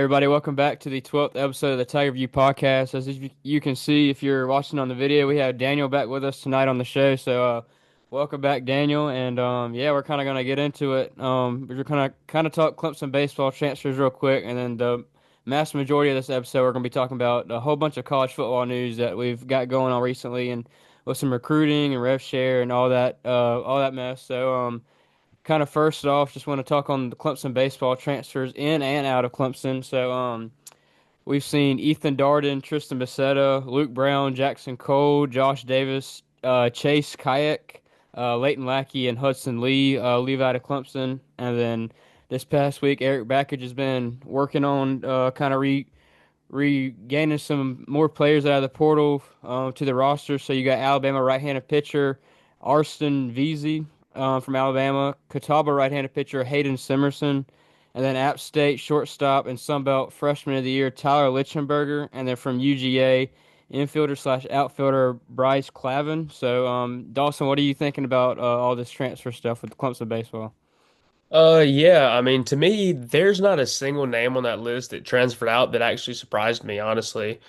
everybody, welcome back to the 12th episode of the Tiger View podcast. As you can see, if you're watching on the video, we have Daniel back with us tonight on the show. So, welcome back, Daniel. And yeah, we're kind of gonna get into it. We're kind of talk Clemson baseball transfers real quick, and then the mass majority of this episode, we're gonna be talking about a whole bunch of college football news that we've got going on recently, and with some recruiting and rev share and all that mess. So, kind of first off, just want to talk on the Clemson baseball transfers in and out of Clemson. So, we've seen Ethan Darden, Tristan Bissetta, Luke Brown, Jackson Cole, Josh Davis, Chase Kayak, Leighton Lackey, and Hudson Lee leave out of Clemson. And then this past week, Eric Backage has been working on kind of regaining some more players out of the portal to the roster. So you got Alabama right-handed pitcher Ariston Veasey from Alabama, Catawba right-handed pitcher Hayden Simerson, and then App State shortstop and Sunbelt freshman of the year Tyler Lichtenberger, and then from UGA infielder slash outfielder Bryce Clavin. So, Dawson, what are you thinking about all this transfer stuff with Clemson baseball? Yeah, I mean, to me, there's not a single name on that list that transferred out that actually surprised me, honestly.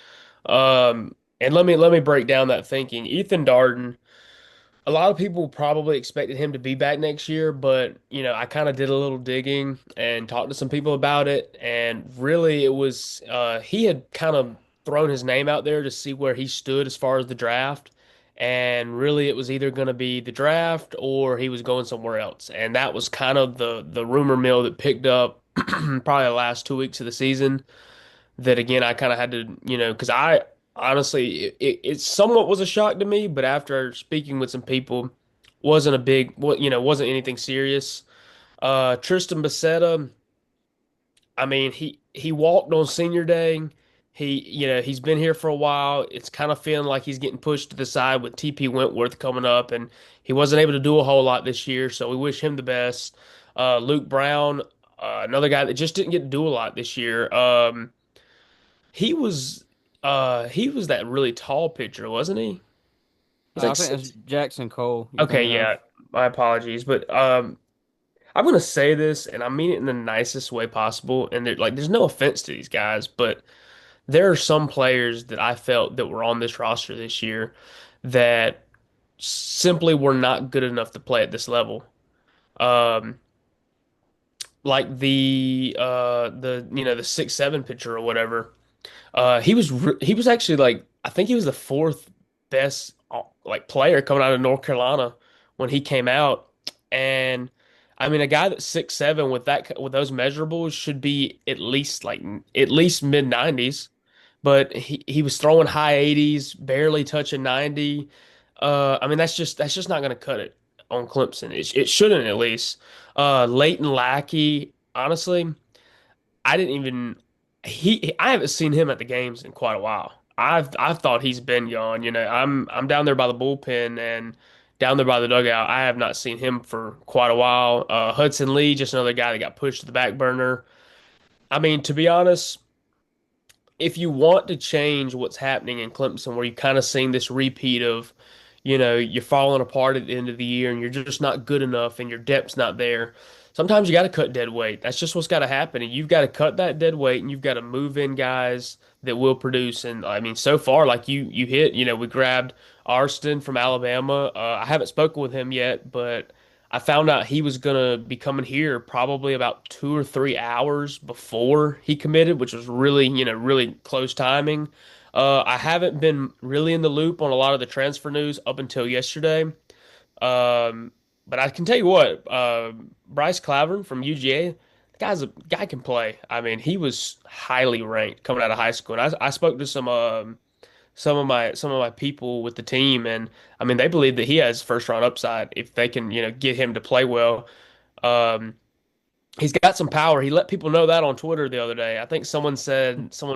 And let me break down that thinking. Ethan Darden, a lot of people probably expected him to be back next year, but I kind of did a little digging and talked to some people about it, and really it was he had kind of thrown his name out there to see where he stood as far as the draft. And really, it was either going to be the draft or he was going somewhere else. And that was kind of the rumor mill that picked up probably the last 2 weeks of the season. That again, I kind of had to, because I honestly, it somewhat was a shock to me, but after speaking with some people, wasn't a big, wasn't anything serious. Tristan Bissetta, I mean, he walked on senior day. He's been here for a while. It's kind of feeling like he's getting pushed to the side with TP Wentworth coming up, and he wasn't able to do a whole lot this year, so we wish him the best. Luke Brown, another guy that just didn't get to do a lot this year. He was he was that really tall pitcher, wasn't he? He's like I think that's 6. Jackson Cole you're Okay, thinking of. yeah. My apologies, but I'm gonna say this, and I mean it in the nicest way possible. And there's no offense to these guys, but there are some players that I felt that were on this roster this year that simply were not good enough to play at this level. Um, like the 6'7" pitcher or whatever. He was actually like I think he was the fourth best like player coming out of North Carolina when he came out. And I mean, a guy that's 6'7" with those measurables should be at least mid 90s, but he was throwing high 80s, barely touching 90. I mean, that's just not going to cut it on Clemson. It shouldn't, at least. Leighton Lackey, honestly, I didn't even I haven't seen him at the games in quite a while. I've thought he's been gone. I'm down there by the bullpen and down there by the dugout. I have not seen him for quite a while. Hudson Lee, just another guy that got pushed to the back burner. I mean, to be honest, if you want to change what's happening in Clemson, where you've kind of seen this repeat of, you're falling apart at the end of the year and you're just not good enough and your depth's not there. Sometimes you got to cut dead weight. That's just what's got to happen. And you've got to cut that dead weight and you've got to move in guys that will produce. And I mean, so far, like you hit, we grabbed Ariston from Alabama. I haven't spoken with him yet, but I found out he was going to be coming here probably about 2 or 3 hours before he committed, which was really, really close timing. I haven't been really in the loop on a lot of the transfer news up until yesterday. But I can tell you what, Bryce Clavin from UGA, the guy can play. I mean, he was highly ranked coming out of high school. And I spoke to some of my people with the team, and I mean they believe that he has first round upside if they can get him to play well. Um, he's got some power. He let people know that on Twitter the other day. I think someone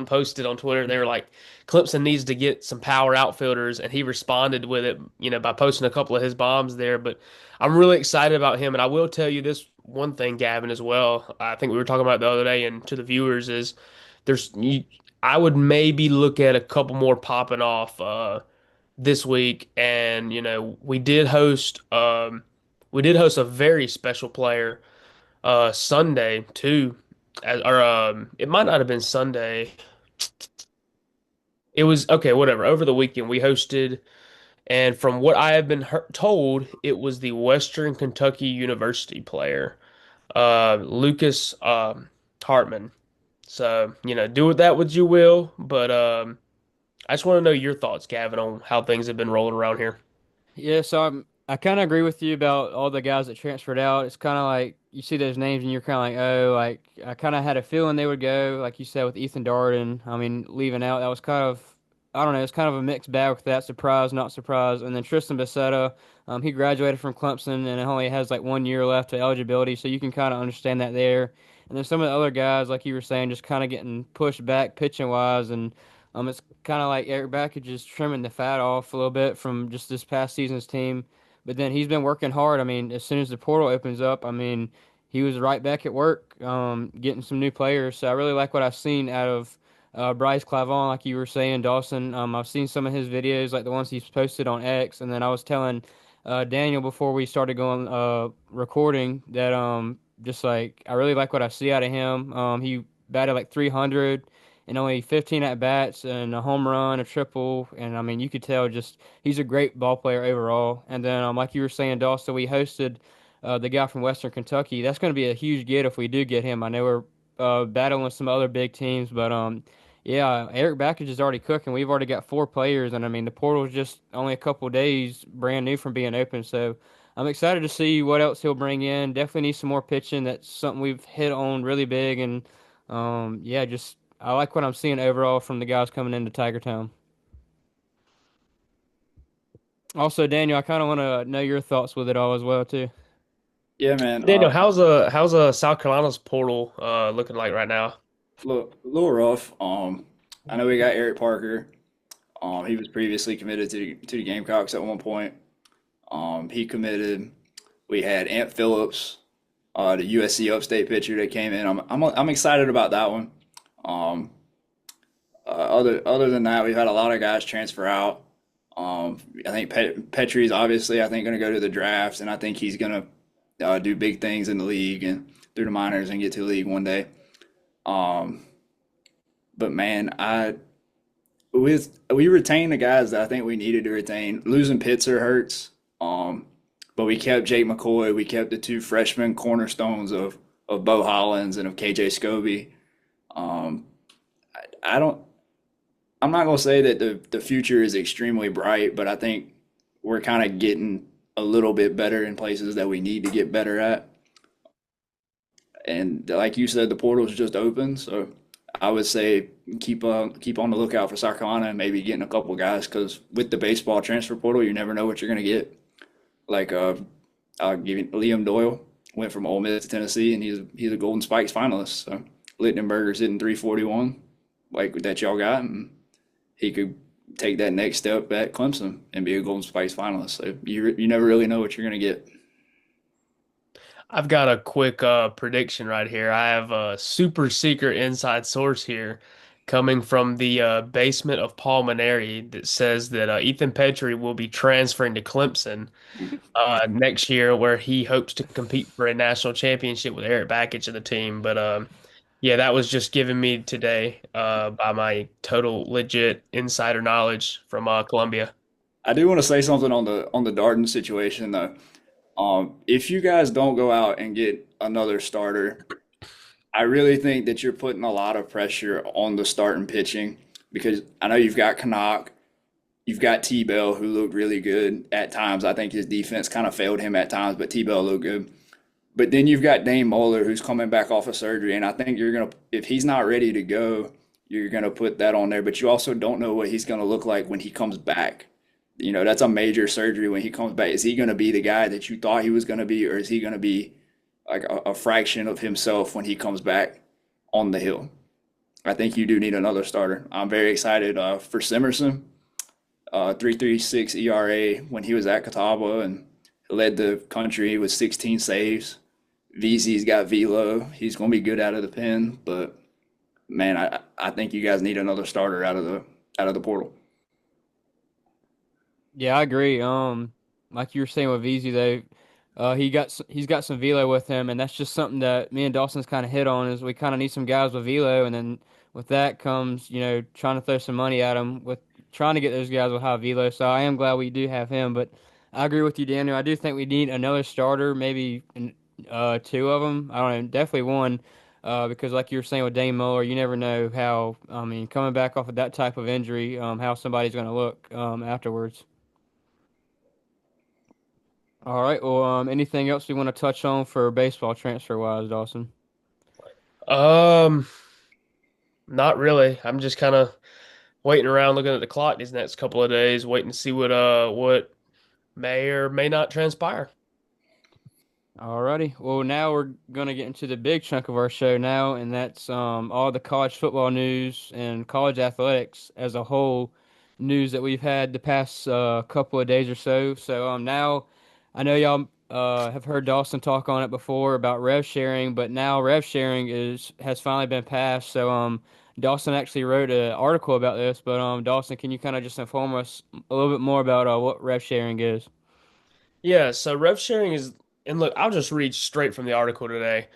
posted on Twitter. They were like, Clemson needs to get some power outfielders, and he responded with it, by posting a couple of his bombs there. But I'm really excited about him, and I will tell you this one thing, Gavin, as well. I think we were talking about it the other day, and to the viewers is there's I would maybe look at a couple more popping off this week, and we did host a very special player Sunday too. Or it might not have been Sunday. It was okay, whatever. Over the weekend, we hosted, and from what I have been told, it was the Western Kentucky University player, Lucas Hartman. So, do with that what you will, but I just want to know your thoughts, Gavin, on how things have been rolling around here. Yeah, so I kind of agree with you about all the guys that transferred out. It's kind of like you see those names and you're kind of like, oh, like I kind of had a feeling they would go, like you said with Ethan Darden. I mean, leaving out that was kind of, I don't know, it's kind of a mixed bag with that, surprise, not surprise. And then Tristan Bissetta, he graduated from Clemson and it only has like 1 year left to eligibility, so you can kind of understand that there. And then some of the other guys, like you were saying, just kind of getting pushed back pitching wise, and it's kind of like Eric Backett is trimming the fat off a little bit from just this past season's team. But then he's been working hard. I mean, as soon as the portal opens up, I mean, he was right back at work, getting some new players. So I really like what I've seen out of Bryce Clavon, like you were saying, Dawson. I've seen some of his videos, like the ones he's posted on X, and then I was telling Daniel before we started going recording that just like I really like what I see out of him. He batted like 300 and only 15 at bats and a home run, a triple, and I mean you could tell just he's a great ball player overall. And then like you were saying, Dawson, we hosted the guy from Western Kentucky. That's going to be a huge get if we do get him. I know we're battling with some other big teams, but yeah, Eric Backage is already cooking. We've already got 4 players, and I mean the portal is just only a couple days brand new from being open. So I'm excited to see what else he'll bring in. Definitely need some more pitching. That's something we've hit on really big, and yeah, just I like what I'm seeing overall from the guys coming into Tiger Town. Also, Daniel, I kind of want to know your thoughts with it all as well too. Yeah, man. Daniel, how's South Carolina's portal looking like right now? Look, a little rough. I know we got Eric Parker. He was previously committed to the Gamecocks at one point. He committed. We had Ant Phillips, the USC Upstate pitcher that came in. I'm excited about that one. Um, other than that, we've had a lot of guys transfer out. I think Petrie's obviously I think going to go to the draft, and I think he's going to do big things in the league and through the minors and get to the league one day. Um, but man, we retained the guys that I think we needed to retain. Losing Pitzer hurts. But we kept Jake McCoy. We kept the two freshman cornerstones of Bo Hollins and of KJ Scobie. Um, I don't. I'm not gonna say that the future is extremely bright, but I think we're kind of getting a little bit better in places that we need to get better at. And like you said, the portal's just open, so I would say keep on the lookout for South Carolina and maybe getting a couple guys because with the baseball transfer portal, you never know what you're gonna get. Like I'll give you Liam Doyle went from Ole Miss to Tennessee, and he's a Golden Spikes finalist. So Lichtenberger's hitting 341 like that y'all got, and he could take that next step at Clemson and be a Golden Spikes finalist. So you never really know what you're gonna get. I've got a quick prediction right here. I have a super secret inside source here coming from the basement of Paul Maneri that says that Ethan Petrie will be transferring to Clemson next year, where he hopes to compete for a national championship with Eric Bakich and the team. But yeah, that was just given me today by my total legit insider knowledge from Columbia. I do want to say something on the Darden situation though. If you guys don't go out and get another starter, I really think that you're putting a lot of pressure on the starting pitching because I know you've got Canuck, you've got T-Bell who looked really good at times. I think his defense kind of failed him at times, but T-Bell looked good. But then you've got Dane Moeller who's coming back off of surgery, and I think you're gonna if he's not ready to go, you're gonna put that on there. But you also don't know what he's gonna look like when he comes back. That's a major surgery when he comes back. Is he gonna be the guy that you thought he was gonna be, or is he gonna be like a fraction of himself when he comes back on the hill? I think you do need another starter. I'm very excited for Simerson. 3.36 ERA when he was at Catawba and led the country with 16 saves. Veasey's got velo. He's going to be good out of the pen, but man, I think you guys need another starter out of the portal. Yeah, I agree. Like you were saying with Veasey, though, he's got some velo with him, and that's just something that me and Dawson's kind of hit on is we kind of need some guys with velo, and then with that comes trying to throw some money at him with trying to get those guys with high velo. So I am glad we do have him, but I agree with you, Daniel. I do think we need another starter, maybe two of them. I don't know, definitely one. Because like you were saying with Dane Muller, you never know how, I mean, coming back off of that type of injury, how somebody's going to look afterwards. All right. Well, anything else we want to touch on for baseball transfer wise, Dawson? Um, Not really. I'm just kind of waiting around, looking at the clock these next couple of days, waiting to see what may or may not transpire. Alrighty. Well, now we're gonna get into the big chunk of our show now, and that's all the college football news and college athletics as a whole news that we've had the past couple of days or so. So now I know y'all have heard Dawson talk on it before about rev sharing, but now rev sharing is has finally been passed. So Dawson actually wrote an article about this, but Dawson, can you kind of just inform us a little bit more about what rev sharing is? Yeah, so rev sharing is, and look, I'll just read straight from the article today.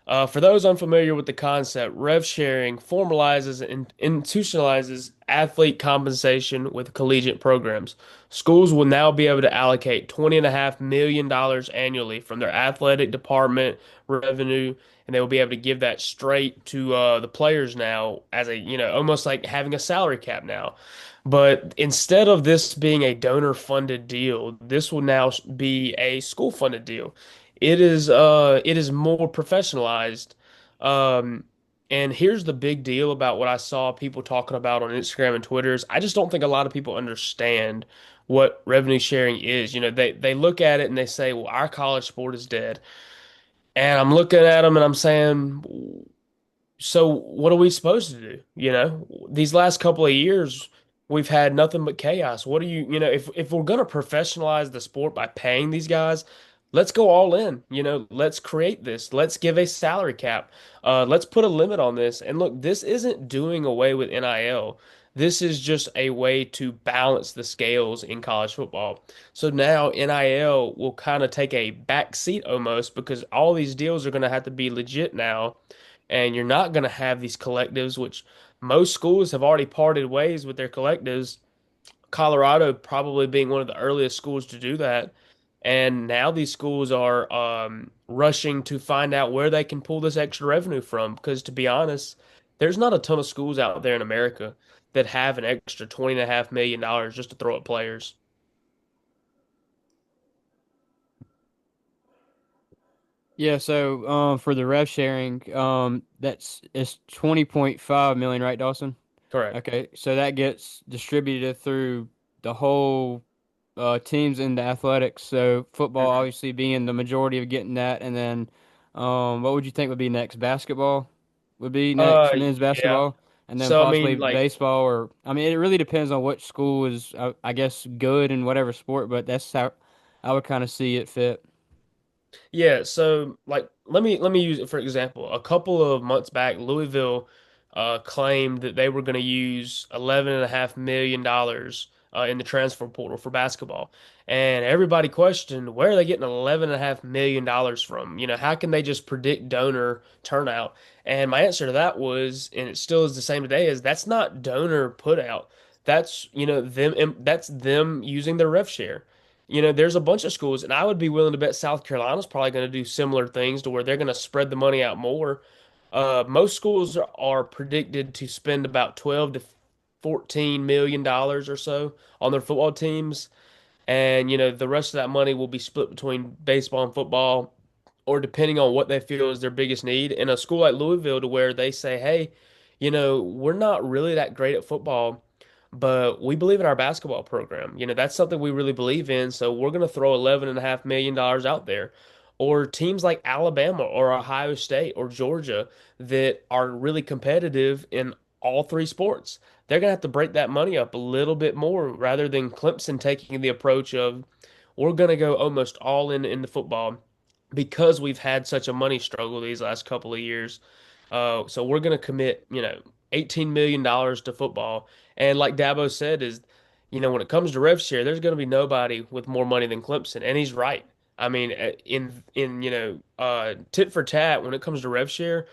For those unfamiliar with the concept, rev sharing formalizes and institutionalizes athlete compensation with collegiate programs. Schools will now be able to allocate $20.5 million annually from their athletic department revenue, and they will be able to give that straight to the players now as almost like having a salary cap now. But instead of this being a donor funded deal, this will now be a school funded deal. It is more professionalized. Um, and here's the big deal about what I saw people talking about on Instagram and Twitter is I just don't think a lot of people understand what revenue sharing is. They look at it and they say, "Well, our college sport is dead." And I'm looking at them and I'm saying, so what are we supposed to do? These last couple of years, we've had nothing but chaos. What do if we're gonna professionalize the sport by paying these guys, let's go all in. Let's create this. Let's give a salary cap. Let's put a limit on this. And look, this isn't doing away with NIL. This is just a way to balance the scales in college football. So now NIL will kind of take a back seat almost because all these deals are going to have to be legit now and you're not going to have these collectives, which most schools have already parted ways with their collectives. Colorado probably being one of the earliest schools to do that. And now these schools are rushing to find out where they can pull this extra revenue from. Because to be honest, there's not a ton of schools out there in America that have an extra $20.5 million just to throw at players. Yeah, so for the rev sharing, that's it's 20.5 million, right, Dawson? Correct. Okay, so that gets distributed through the whole teams in the athletics. So football Mhm. obviously being the majority of getting that, and then what would you think would be next? Basketball would be next, men's Yeah. basketball, and then So I possibly mean, like, baseball, or I mean, it really depends on which school is, I guess, good in whatever sport, but that's how I would kind of see it fit. yeah, so like let me use it for example. A couple of months back, Louisville claimed that they were going to use $11.5 million in the transfer portal for basketball. And everybody questioned where are they getting $11.5 million from? How can they just predict donor turnout? And my answer to that was, and it still is the same today, is that's not donor put out. That's them using their rev share. There's a bunch of schools, and I would be willing to bet South Carolina's probably going to do similar things to where they're going to spread the money out more. Most schools are predicted to spend about 12 to $14 million or so on their football teams, and the rest of that money will be split between baseball and football, or depending on what they feel is their biggest need. In a school like Louisville, to where they say, "Hey, we're not really that great at football." But we believe in our basketball program. That's something we really believe in. So we're going to throw $11.5 million out there. Or teams like Alabama or Ohio State or Georgia that are really competitive in all three sports. They're going to have to break that money up a little bit more rather than Clemson taking the approach of we're going to go almost all in the football because we've had such a money struggle these last couple of years. So we're going to commit, $18 million to football. And like Dabo said, when it comes to rev share, there's going to be nobody with more money than Clemson. And he's right. I mean, in tit for tat when it comes to rev share,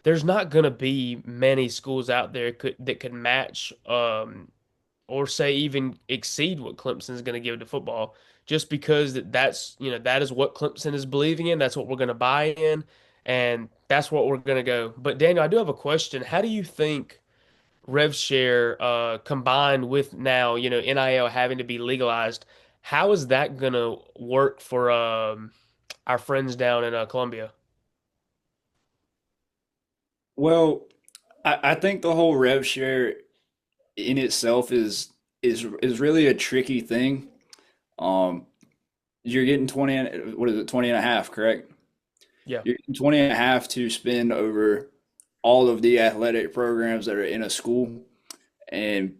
there's not going to be many schools out there that could match or say even exceed what Clemson is going to give to football, just because that is what Clemson is believing in. That's what we're going to buy in, and that's what we're going to go. But Daniel, I do have a question. How do you think rev share combined with now NIL having to be legalized? How is that going to work for our friends down in Columbia? Well, I think the whole rev share in itself is really a tricky thing. Um, you're getting 20, what is it, 20 and a half, correct? Yeah. You're getting 20 and a half to spend over all of the athletic programs that are in a school. And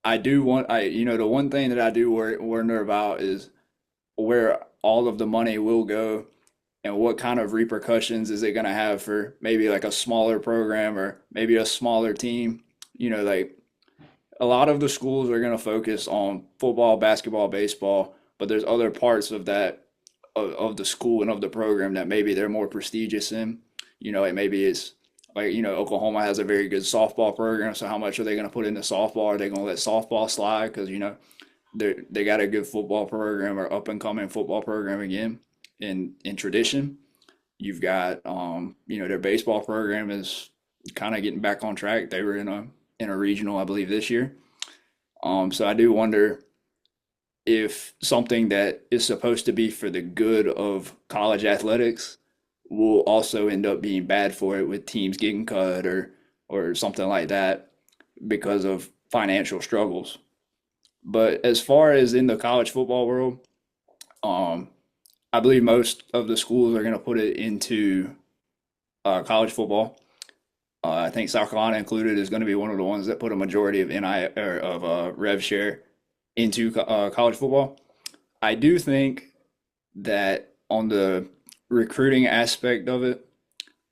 the one thing that I do wonder about is where all of the money will go and what kind of repercussions is it going to have for maybe like a smaller program or maybe a smaller team. Like a lot of the schools are going to focus on football, basketball, baseball, but there's other parts of that of the school and of the program that maybe they're more prestigious in. Like maybe it's like Oklahoma has a very good softball program, so how much are they going to put into softball? Are they going to let softball slide because they got a good football program or up and coming football program again in tradition. You've got their baseball program is kind of getting back on track. They were in a regional, I believe, this year. So I do wonder if something that is supposed to be for the good of college athletics will also end up being bad for it with teams getting cut or something like that because of financial struggles. But as far as in the college football world, um, I believe most of the schools are going to put it into college football. I think South Carolina included is going to be one of the ones that put a majority of NI or of rev share into college football. I do think that on the recruiting aspect of it,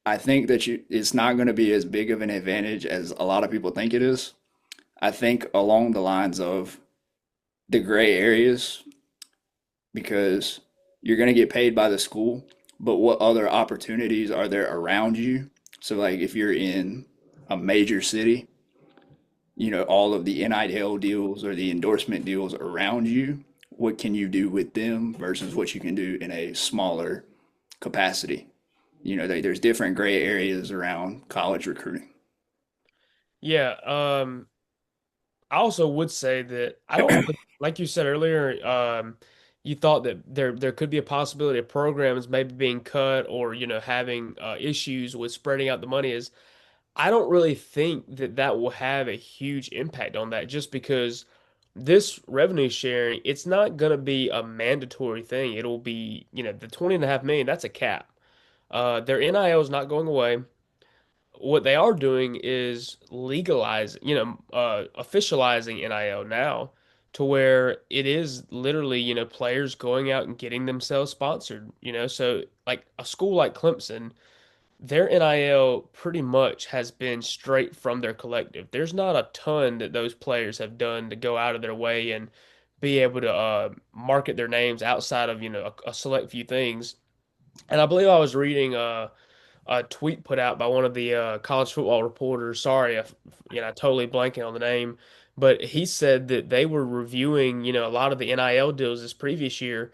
I think that it's not going to be as big of an advantage as a lot of people think it is. I think along the lines of the gray areas, because you're going to get paid by the school, but what other opportunities are there around you? So, like if you're in a major city, all of the NIL deals or the endorsement deals around you, what can you do with them versus what you can do in a smaller capacity? There's different gray areas around college recruiting. Yeah, I also would say that I don't think, like you said earlier, you thought that there could be a possibility of programs maybe being cut or having issues with spreading out the money. Is I don't really think that that will have a huge impact on that, just because this revenue sharing, it's not going to be a mandatory thing. It'll be the 20.5 million. That's a cap. Their NIL is not going away. What they are doing is legalizing, officializing NIL now to where it is literally, players going out and getting themselves sponsored, so like a school like Clemson, their NIL pretty much has been straight from their collective. There's not a ton that those players have done to go out of their way and be able to market their names outside of, a select few things. And I believe I was reading a tweet put out by one of the college football reporters. Sorry, totally blanking on the name, but he said that they were reviewing, a lot of the NIL deals this previous year,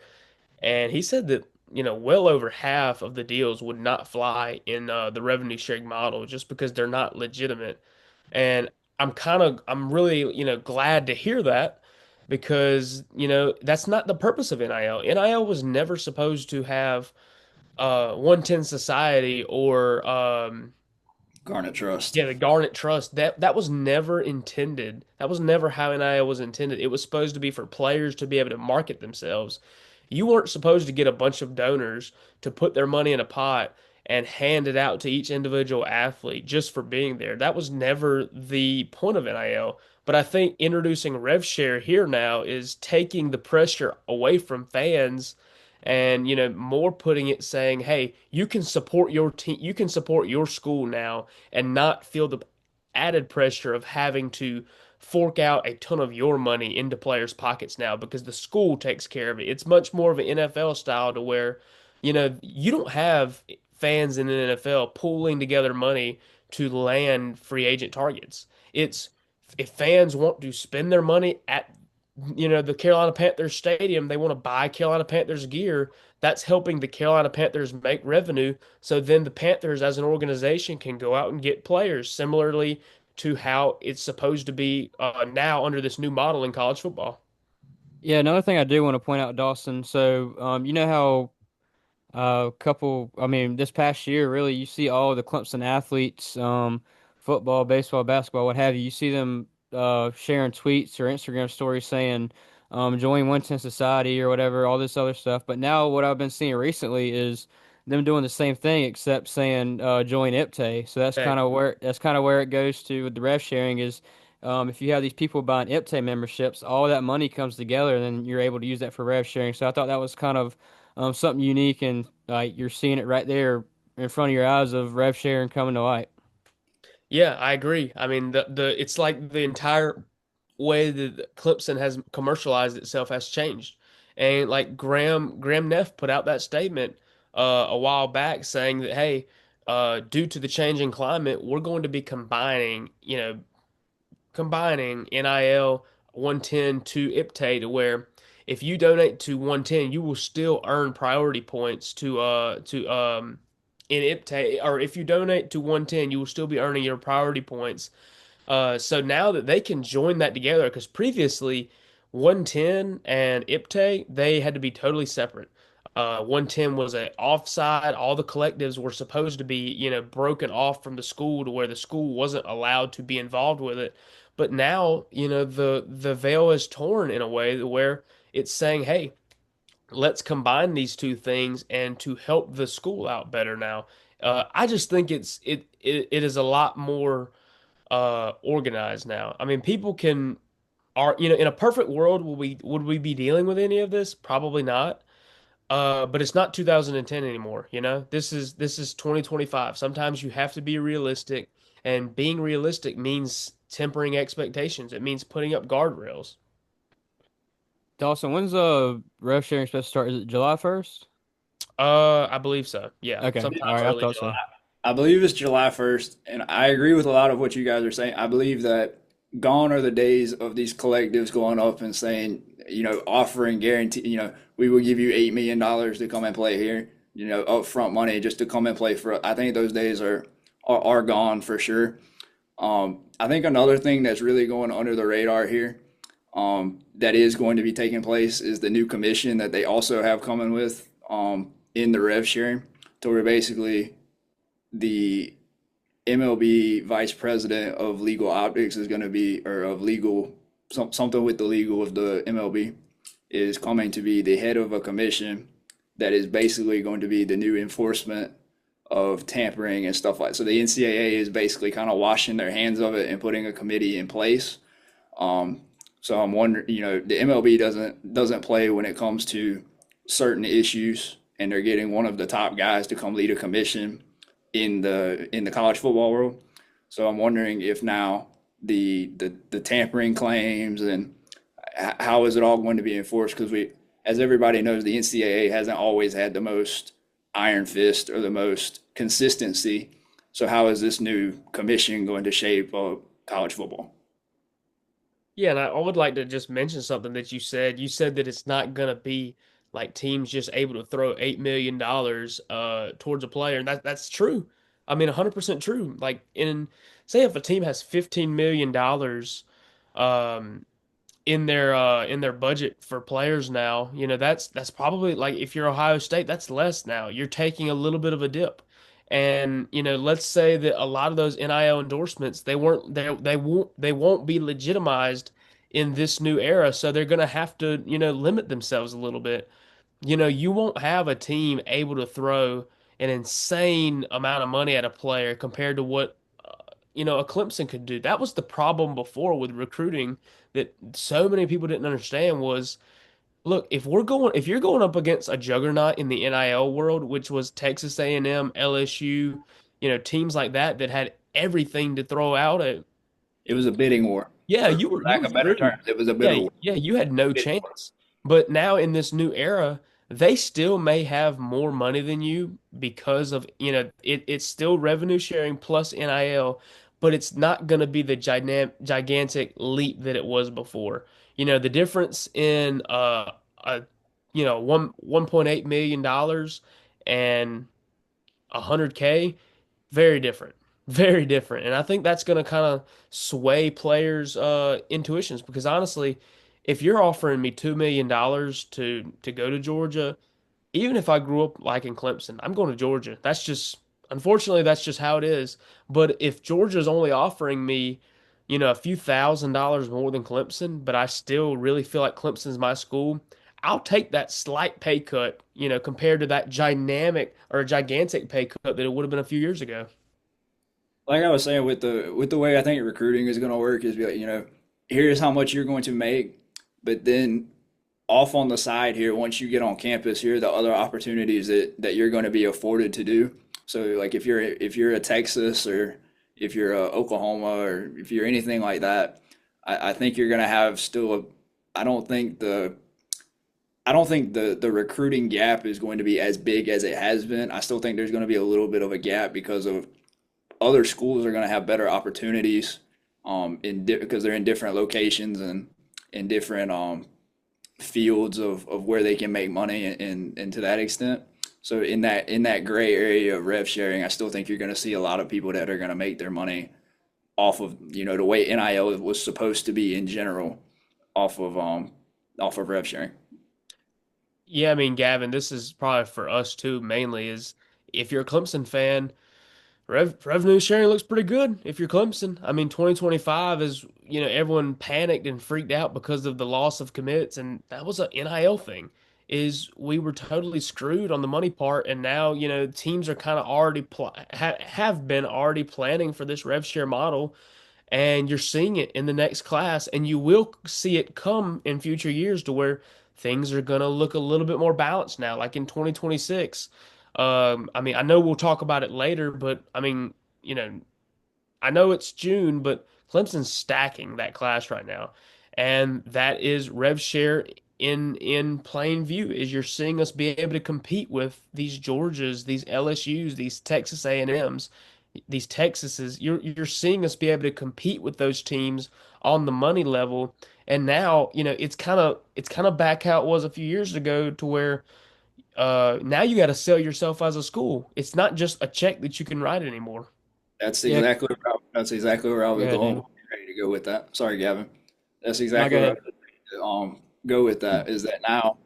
and he said that well over half of the deals would not fly in the revenue sharing model just because they're not legitimate. And I'm really glad to hear that because that's not the purpose of NIL. NIL was never supposed to have 110 Society or Garnet Trust. yeah, the Garnet Trust. That was never intended. That was never how NIL was intended. It was supposed to be for players to be able to market themselves. You weren't supposed to get a bunch of donors to put their money in a pot and hand it out to each individual athlete just for being there. That was never the point of NIL. But I think introducing rev share here now is taking the pressure away from fans and more putting it saying, hey, you can support your team, you can support your school now and not feel the added pressure of having to fork out a ton of your money into players' pockets now because the school takes care of it. It's much more of an NFL style to where, you don't have fans in the NFL pooling together money to land free agent targets. It's if fans want to spend their money at the Carolina Panthers stadium, they want to buy Carolina Panthers gear. That's helping the Carolina Panthers make revenue. So then the Panthers as an organization can go out and get players similarly to how it's supposed to be now under this new model in college football. Yeah, another thing I do want to point out, Dawson. So, you know how I mean, this past year, really, you see all the Clemson athletes, football, baseball, basketball, what have you. You see them sharing tweets or Instagram stories saying, join Winston Society or whatever, all this other stuff. But now, what I've been seeing recently is them doing the same thing, except saying join IPTAY. So Okay. that's kind of where it goes to with the rev sharing is. If you have these people buying IPTAY memberships, all that money comes together, and then you're able to use that for rev sharing. So I thought that was kind of something unique, and you're seeing it right there in front of your eyes of rev sharing coming to light. Yeah, I agree. I mean, the it's like the entire way that Clemson has commercialized itself has changed. And like Graham Neff put out that statement a while back saying that, hey, due to the changing climate, we're going to be combining NIL 110 to IPTAY to where if you donate to 110, you will still earn priority points to in IPTAY, or if you donate to 110, you will still be earning your priority points. So now that they can join that together, because previously 110 and IPTAY, they had to be totally separate. 110 was a offside. All the collectives were supposed to be, broken off from the school to where the school wasn't allowed to be involved with it. But now, the veil is torn in a way where it's saying, hey, let's combine these two things and to help the school out better now. I just think it is a lot more organized now. I mean, people can are in a perfect world would we be dealing with any of this? Probably not. But it's not 2010 anymore, This is 2025. Sometimes you have to be realistic, and being realistic means tempering expectations. It means putting up guardrails. Dawson, when's rev sharing supposed to start? Is it July 1st? I believe so. Yeah, Okay, all sometime right, I early thought July. so. I believe it's July 1st, and I agree with a lot of what you guys are saying. I believe that gone are the days of these collectives going up and saying, offering guarantee, we will give you $8 million to come and play here, upfront money just to come and play for us. I think those days are gone for sure. I think another thing that's really going under the radar here, that is going to be taking place is the new commission that they also have coming with, in the rev sharing, to where basically the MLB vice president of legal optics is going to be, or of legal, something with the legal of the MLB, is coming to be the head of a commission that is basically going to be the new enforcement of tampering and stuff like. So the NCAA is basically kind of washing their hands of it and putting a committee in place. So I'm wondering, the MLB doesn't play when it comes to certain issues, and they're getting one of the top guys to come lead a commission in the college football world. So I'm wondering if now the tampering claims and how is it all going to be enforced? Because as everybody knows, the NCAA hasn't always had the most iron fist or the most consistency. So how is this new commission going to shape college football? Yeah, and I would like to just mention something that you said. You said that it's not gonna be like teams just able to throw $8 million towards a player, and that's true. I mean, 100% true. Like in say if a team has $15 million um in their budget for players now, that's probably like if you're Ohio State, that's less now. You're taking a little bit of a dip. And let's say that a lot of those NIL endorsements they won't be legitimized in this new era, so they're going to have to, limit themselves a little bit. You won't have a team able to throw an insane amount of money at a player compared to what a Clemson could do. That was the problem before with recruiting that so many people didn't understand was, look, if you're going up against a juggernaut in the NIL world, which was Texas A&M, LSU, teams like that that had everything to throw out at. It was a bidding war. Yeah, For you lack were of better screwed. terms, it was a bit Yeah, of yeah, you had no chance. But now in this new era, they still may have more money than you because of, it's still revenue sharing plus NIL, but it's not going to be the gigantic leap that it was before. The difference in a 1.8 million dollars and 100K, very different. Very different. And I think that's going to kind of sway players' intuitions because honestly, if you're offering me $2 million to go to Georgia, even if I grew up like in Clemson, I'm going to Georgia. Unfortunately, that's just how it is. But if Georgia's only offering me, a few $1,000s more than Clemson, but I still really feel like Clemson's my school, I'll take that slight pay cut, compared to that dynamic or gigantic pay cut that it would have been a few years ago. like I was saying with the way I think recruiting is going to work is be like, here's how much you're going to make, but then off on the side here, once you get on campus, here are the other opportunities that you're going to be afforded to do. So like if you're a Texas or if you're a Oklahoma or if you're anything like that, I think you're going to have still a I don't think the recruiting gap is going to be as big as it has been. I still think there's going to be a little bit of a gap because of other schools are going to have better opportunities because they're in different locations and in different fields of where they can make money and to that extent. So in that gray area of rev sharing, I still think you're going to see a lot of people that are going to make their money off of the way NIL was supposed to be in general off of rev sharing. Yeah, I mean, Gavin, this is probably for us too, mainly is if you're a Clemson fan, revenue sharing looks pretty good if you're Clemson. I mean, 2025 is, everyone panicked and freaked out because of the loss of commits, and that was an NIL thing. Is we were totally screwed on the money part, and now, teams are kind of already have been already planning for this rev share model, and you're seeing it in the next class, and you will see it come in future years to where things are going to look a little bit more balanced now, like in 2026. I mean, I know we'll talk about it later, but I mean, I know it's June, but Clemson's stacking that class right now, and that is rev share in plain view. Is you're seeing us be able to compete with these Georgias, these LSU's, these Texas A&M's, these Texases. You're seeing us be able to compete with those teams on the money level, and now it's kind of back how it was a few years ago to where now you got to sell yourself as a school. It's not just a check that you can write anymore. Yeah, That's exactly where I go was ahead, going. Daniel. Ready to go with that. Sorry, Gavin. That's No, go exactly where I ahead. was ready to go with that. Is that now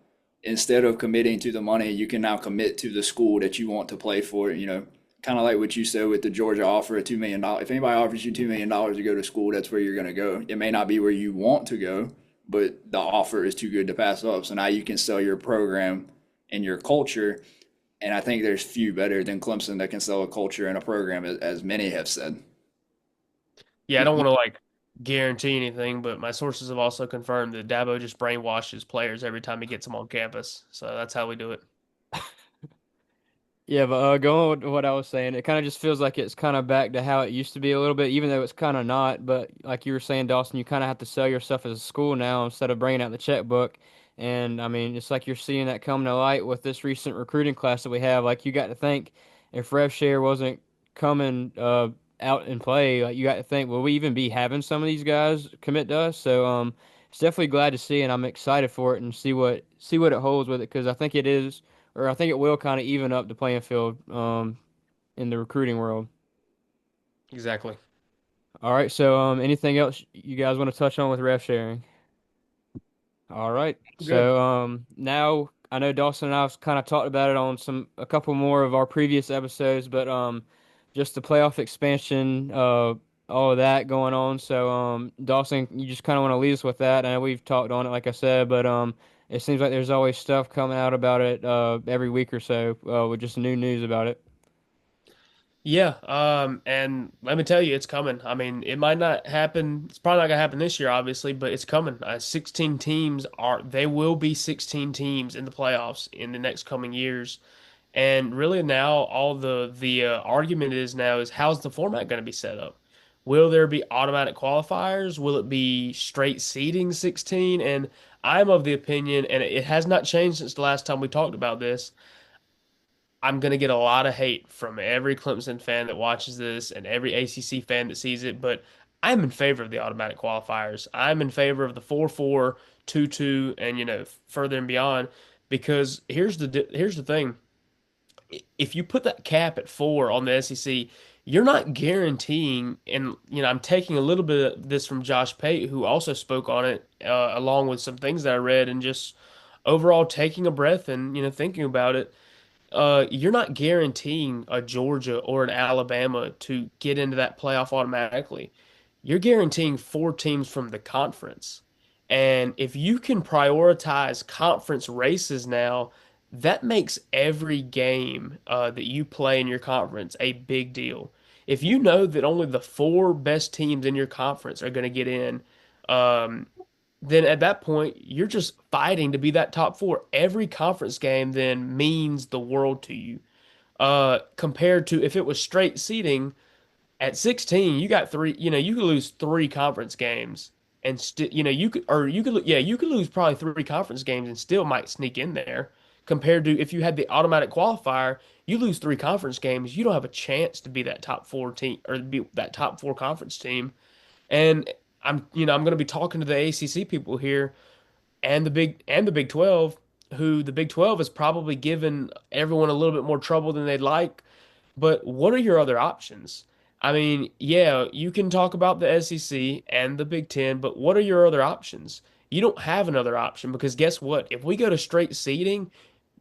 instead of committing to the money, you can now commit to the school that you want to play for. Kind of like what you said with the Georgia offer of $2 million. If anybody offers you $2 million to go to school, that's where you're going to go. It may not be where you want to go, but the offer is too good to pass up. So now you can sell your program and your culture. And I think there's few better than Clemson that can sell a culture and a program, as many have said. Yeah, I don't want to like guarantee anything, but my sources have also confirmed that Dabo just brainwashes players every time he gets them on campus. So that's how we do it. Yeah, but going with what I was saying, it kind of just feels like it's kind of back to how it used to be a little bit, even though it's kind of not. But like you were saying, Dawson, you kind of have to sell yourself as a school now instead of bringing out the checkbook. And I mean, it's like you're seeing that come to light with this recent recruiting class that we have. Like you got to think if rev share wasn't coming out in play, like you got to think, will we even be having some of these guys commit to us? So it's definitely glad to see, and I'm excited for it and see what it holds with it because I think it is or I think it will kind of even up the playing field in the recruiting world. Exactly. All right, so anything else you guys want to touch on with ref sharing? All right, Good. so now I know Dawson and I've kind of talked about it on a couple more of our previous episodes, but just the playoff expansion, all of that going on. So Dawson, you just kind of want to lead us with that. I know we've talked on it, like I said, but it seems like there's always stuff coming out about it every week or so with just new news about it. Yeah, and let me tell you, it's coming. I mean, it might not happen. It's probably not gonna happen this year, obviously, but it's coming. 16 teams they will be 16 teams in the playoffs in the next coming years. And really now all the argument is now is how's the format going to be set up? Will there be automatic qualifiers? Will it be straight seeding 16? And I'm of the opinion, and it has not changed since the last time we talked about this. I'm going to get a lot of hate from every Clemson fan that watches this and every ACC fan that sees it, but I'm in favor of the automatic qualifiers. I'm in favor of the 4-4, 2-2, and further and beyond because here's the thing. If you put that cap at 4 on the SEC, you're not guaranteeing, and I'm taking a little bit of this from Josh Pate, who also spoke on it, along with some things that I read, and just overall taking a breath and thinking about it. You're not guaranteeing a Georgia or an Alabama to get into that playoff automatically. You're guaranteeing 4 teams from the conference. And if you can prioritize conference races now, that makes every game that you play in your conference a big deal. If you know that only the 4 best teams in your conference are going to get in, um, then at that point, you're just fighting to be that top 4. Every conference game then means the world to you. Compared to if it was straight seeding at 16, you got you could lose 3 conference games and still, you could lose probably 3 conference games and still might sneak in there. Compared to if you had the automatic qualifier, you lose 3 conference games, you don't have a chance to be that top 4 team or be that top 4 conference team. And I'm going to be talking to the ACC people here and the Big 12, who the Big 12 has probably given everyone a little bit more trouble than they'd like. But what are your other options? I mean, yeah, you can talk about the SEC and the Big Ten, but what are your other options? You don't have another option because guess what? If we go to straight seeding,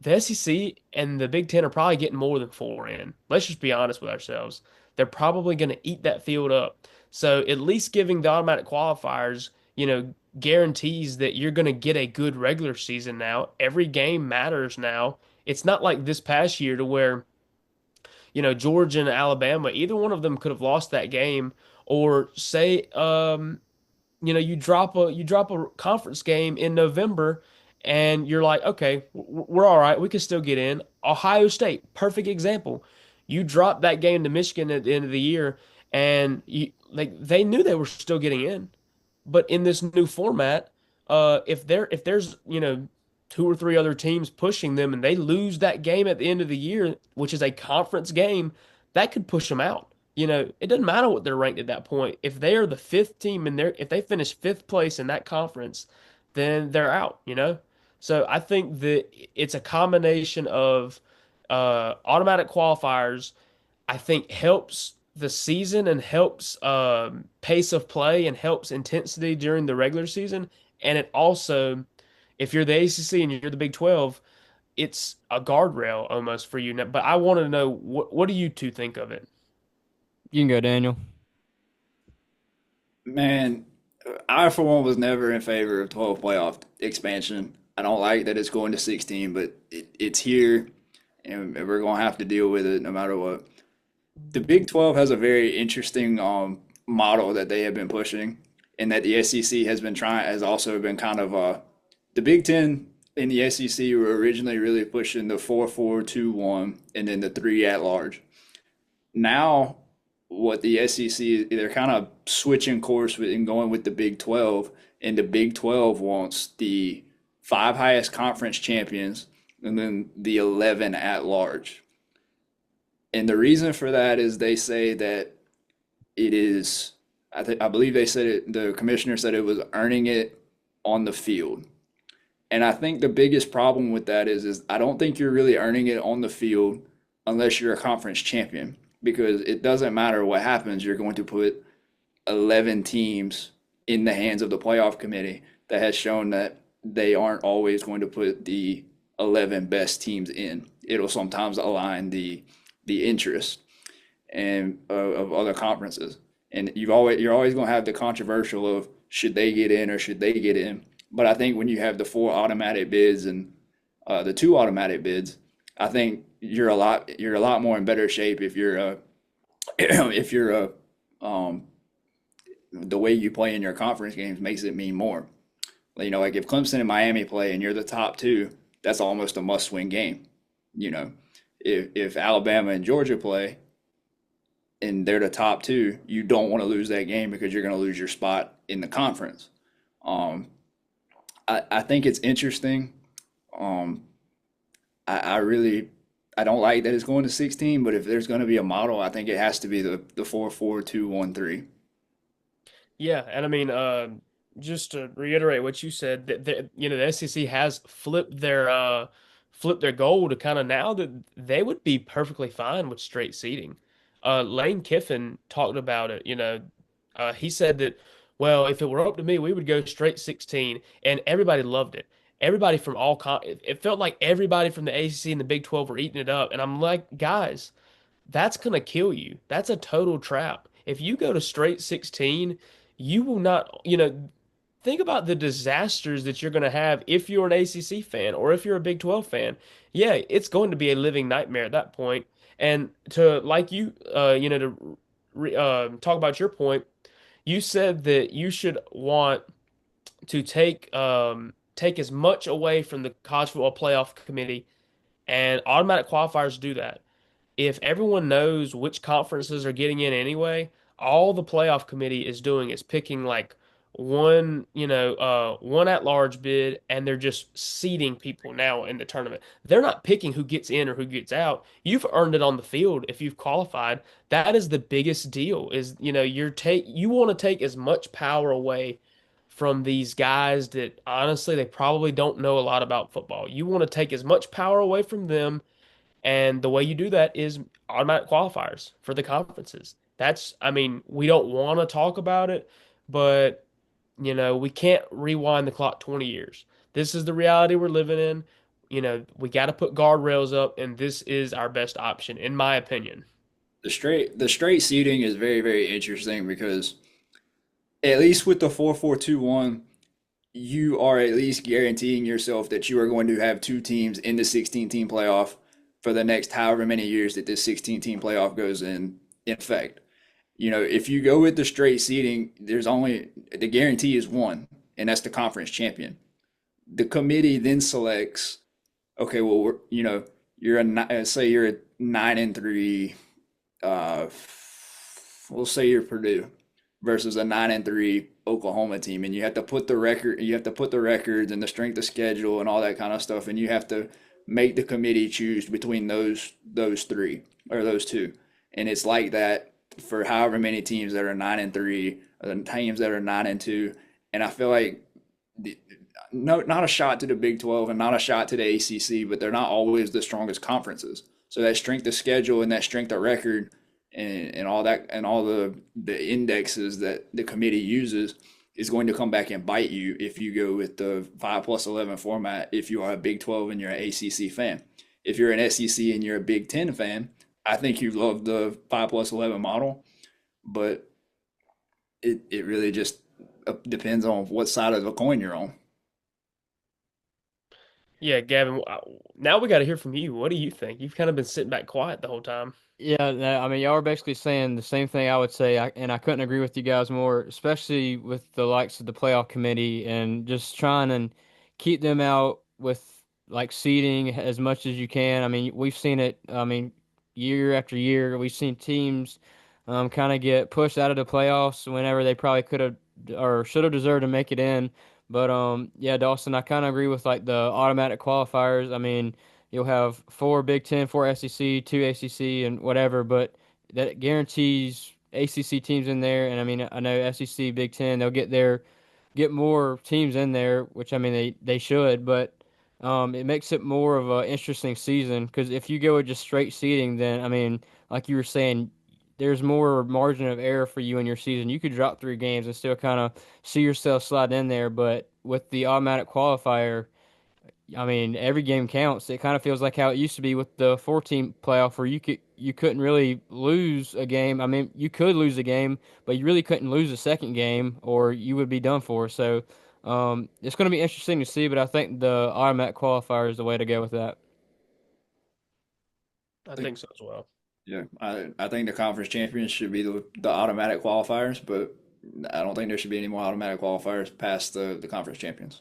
the SEC and the Big Ten are probably getting more than 4 in. Let's just be honest with ourselves. They're probably going to eat that field up. So at least giving the automatic qualifiers, guarantees that you're going to get a good regular season now. Every game matters now. It's not like this past year to where Georgia and Alabama, either one of them could have lost that game, or say, you drop a conference game in November, and you're like, okay, we're all right, we can still get in. Ohio State, perfect example. You dropped that game to Michigan at the end of the year, and they knew they were still getting in. But in this new format, if there's 2 or 3 other teams pushing them and they lose that game at the end of the year, which is a conference game, that could push them out. It doesn't matter what they're ranked at that point. If they are the 5th team and if they finish 5th place in that conference, then they're out. So I think that it's a combination of automatic qualifiers. I think helps the season and helps pace of play and helps intensity during the regular season. And it also, if you're the ACC and you're the Big 12, it's a guardrail almost for you. But I want to know what do you two think of it? You can go, Daniel. Man, I for one was never in favor of 12 playoff expansion. I don't like that it's going to 16, but it's here and we're going to have to deal with it no matter what. The Big 12 has a very interesting model that they have been pushing, and that the SEC has also been kind of the Big Ten and the SEC were originally really pushing the 4-4-2-1 and then the 3 at large. Now, what the SEC, they're kind of switching course and going with the Big 12, and the Big 12 wants the 5 highest conference champions and then the 11 at large. And the reason for that is they say that it is, I believe they said it, the commissioner said it was earning it on the field. And I think the biggest problem with that is I don't think you're really earning it on the field unless you're a conference champion, because it doesn't matter what happens. You're going to put 11 teams in the hands of the playoff committee that has shown that they aren't always going to put the 11 best teams in. It'll sometimes align the interest and of other conferences. And you're always going to have the controversial of should they get in or should they get in. But I think when you have the 4 automatic bids and the 2 automatic bids, I think you're a lot more in better shape if you're the way you play in your conference games makes it mean more. Like if Clemson and Miami play and you're the top 2, that's almost a must-win game. If Alabama and Georgia play, and they're the top two, you don't want to lose that game because you're going to lose your spot in the conference. Um, I think it's interesting. Um, I really I don't like that it's going to 16, but if there's going to be a model, I think it has to be the 4-4-2-1-3. Yeah, and I mean, just to reiterate what you said, the SEC has flipped their goal to kind of now that they would be perfectly fine with straight seeding. Lane Kiffin talked about it. He said that, well, if it were up to me, we would go straight 16, and everybody loved it. Everybody from it felt like everybody from the ACC and the Big 12 were eating it up, and I'm like, guys, that's gonna kill you. That's a total trap. If you go to straight 16, you will not, think about the disasters that you're gonna have if you're an ACC fan or if you're a Big 12 fan. Yeah, it's going to be a living nightmare at that point. And to like you, talk about your point, you said that you should want to take as much away from the college football playoff committee, and automatic qualifiers do that. If everyone knows which conferences are getting in anyway, all the playoff committee is doing is picking like one at-large bid, and they're just seeding people now in the tournament. They're not picking who gets in or who gets out. You've earned it on the field if you've qualified. That is the biggest deal is, you want to take as much power away from these guys that honestly they probably don't know a lot about football. You want to take as much power away from them, and the way you do that is automatic qualifiers for the conferences. I mean, we don't want to talk about it, but we can't rewind the clock 20 years. This is the reality we're living in. We got to put guardrails up, and this is our best option, in my opinion. The straight seating is very, very interesting because at least with the 4-4-2-1, you are at least guaranteeing yourself that you are going to have two teams in the 16 team playoff for the next however many years that this 16 team playoff goes in effect. If you go with the straight seeding, there's only the guarantee is one, and that's the conference champion. The committee then selects, okay, well, you're say you're a 9-3, uh, we'll say you're Purdue versus a 9-3 Oklahoma team, and you have to put the records and the strength of schedule and all that kind of stuff, and you have to make the committee choose between those three or those two, and it's like that for however many teams that are 9-3, or the teams that are 9-2, and I feel like no, not a shot to the Big 12 and not a shot to the ACC, but they're not always the strongest conferences. So that strength of schedule and that strength of record and all that and all the indexes that the committee uses is going to come back and bite you if you go with the 5+11 format if you are a Big 12 and you're an ACC fan. If you're an SEC and you're a Big 10 fan, I think you love the 5+11 model, but it really just depends on what side of the coin you're on. Yeah, Gavin, now we got to hear from you. What do you think? You've kind of been sitting back quiet the whole time. Yeah, no, I mean, y'all are basically saying the same thing I would say, and I couldn't agree with you guys more, especially with the likes of the playoff committee and just trying and keep them out with like seeding as much as you can. I mean, we've seen it. I mean, year after year, we've seen teams kind of get pushed out of the playoffs whenever they probably could have or should have deserved to make it in. But yeah, Dawson, I kind of agree with like the automatic qualifiers. I mean. You'll have four Big Ten, four SEC, two ACC, and whatever, but that guarantees ACC teams in there. And I mean, I know SEC, Big Ten, they'll get more teams in there, which I mean they should, but it makes it more of an interesting season because if you go with just straight seeding, then I mean, like you were saying, there's more margin of error for you in your season. You could drop three games and still kind of see yourself slide in there, but with the automatic qualifier. I mean, every game counts. It kind of feels like how it used to be with the four-team playoff, where you couldn't really lose a game. I mean, you could lose a game, but you really couldn't lose a second game, or you would be done for. So, it's going to be interesting to see. But I think the automatic qualifier is the way to go with that. I I think, think so as well. yeah, I think the conference champions should be the automatic qualifiers, but I don't think there should be any more automatic qualifiers past the conference champions.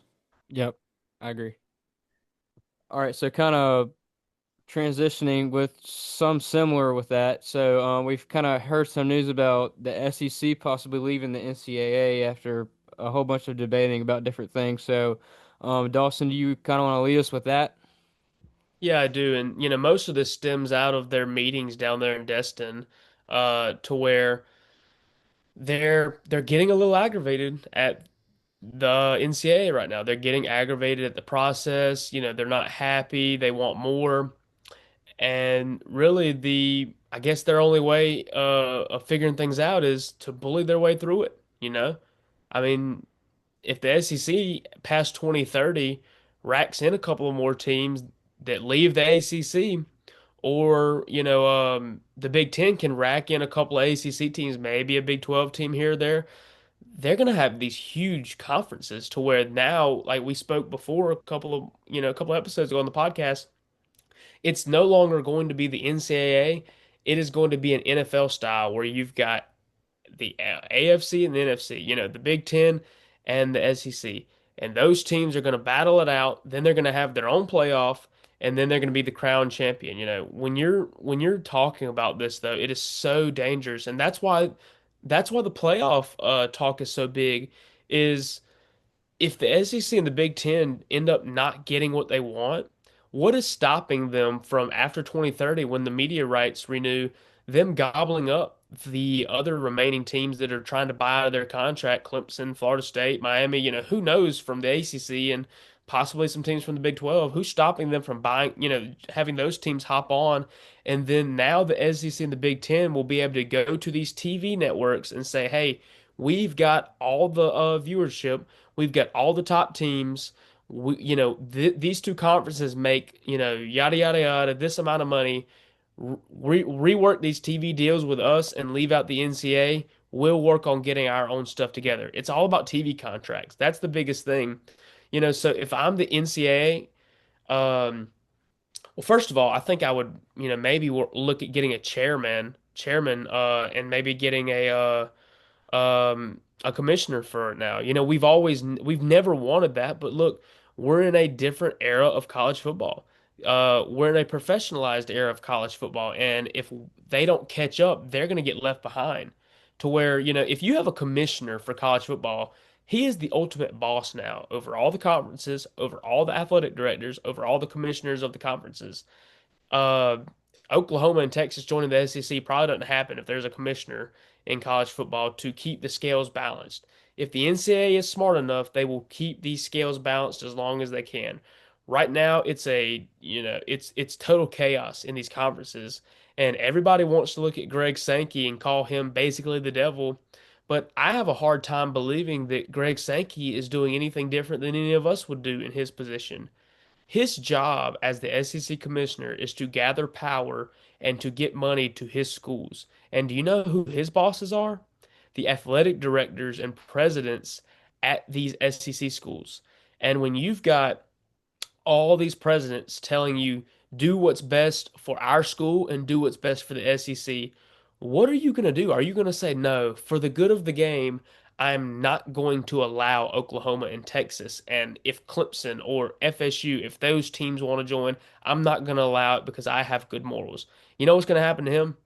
Yep, I agree. All right, so kind of transitioning with some similar with that. So we've kind of heard some news about the SEC possibly leaving the NCAA after a whole bunch of debating about different things. So, Dawson, do you kind of want to lead us with that? Yeah, I do. And, most of this stems out of their meetings down there in Destin, to where they're getting a little aggravated at the NCAA right now. They're getting aggravated at the process. They're not happy. They want more. And really, I guess their only way of figuring things out is to bully their way through it. I mean, if the SEC past 2030 racks in a couple of more teams that leave the ACC, or the Big Ten can rack in a couple of ACC teams, maybe a Big 12 team here or there. They're going to have these huge conferences to where now, like we spoke before a couple of episodes ago on the podcast, it's no longer going to be the NCAA. It is going to be an NFL style where you've got the AFC and the NFC, the Big Ten and the SEC. And those teams are going to battle it out. Then they're going to have their own playoff, and then they're going to be the crown champion. When you're talking about this though, it is so dangerous, and that's why the playoff talk is so big. Is if the SEC and the Big Ten end up not getting what they want, what is stopping them from after 2030 when the media rights renew, them gobbling up the other remaining teams that are trying to buy out of their contract, Clemson, Florida State, Miami, who knows from the ACC and possibly some teams from the Big 12, who's stopping them from buying, having those teams hop on. And then now the SEC and the Big Ten will be able to go to these TV networks and say, hey, we've got all the viewership. We've got all the top teams. These two conferences make, yada, yada, yada, this amount of money. Rework these TV deals with us and leave out the NCAA. We'll work on getting our own stuff together. It's all about TV contracts. That's the biggest thing. So if I'm the NCAA, well, first of all, I think I would, maybe look at getting a chairman, and maybe getting a commissioner for it now. We've never wanted that, but look, we're in a different era of college football. We're in a professionalized era of college football, and if they don't catch up, they're going to get left behind. To where, if you have a commissioner for college football, he is the ultimate boss now over all the conferences, over all the athletic directors, over all the commissioners of the conferences. uh, Oklahoma and Texas joining the SEC probably doesn't happen if there's a commissioner in college football to keep the scales balanced. If the NCAA is smart enough, they will keep these scales balanced as long as they can. Right now, it's total chaos in these conferences, and everybody wants to look at Greg Sankey and call him basically the devil. But I have a hard time believing that Greg Sankey is doing anything different than any of us would do in his position. His job as the SEC commissioner is to gather power and to get money to his schools. And do you know who his bosses are? The athletic directors and presidents at these SEC schools. And when you've got all these presidents telling you do what's best for our school and do what's best for the SEC, what are you going to do? Are you going to say no, for the good of the game, I'm not going to allow Oklahoma and Texas, and if Clemson or FSU, if those teams want to join, I'm not going to allow it because I have good morals. You know what's going to happen to him?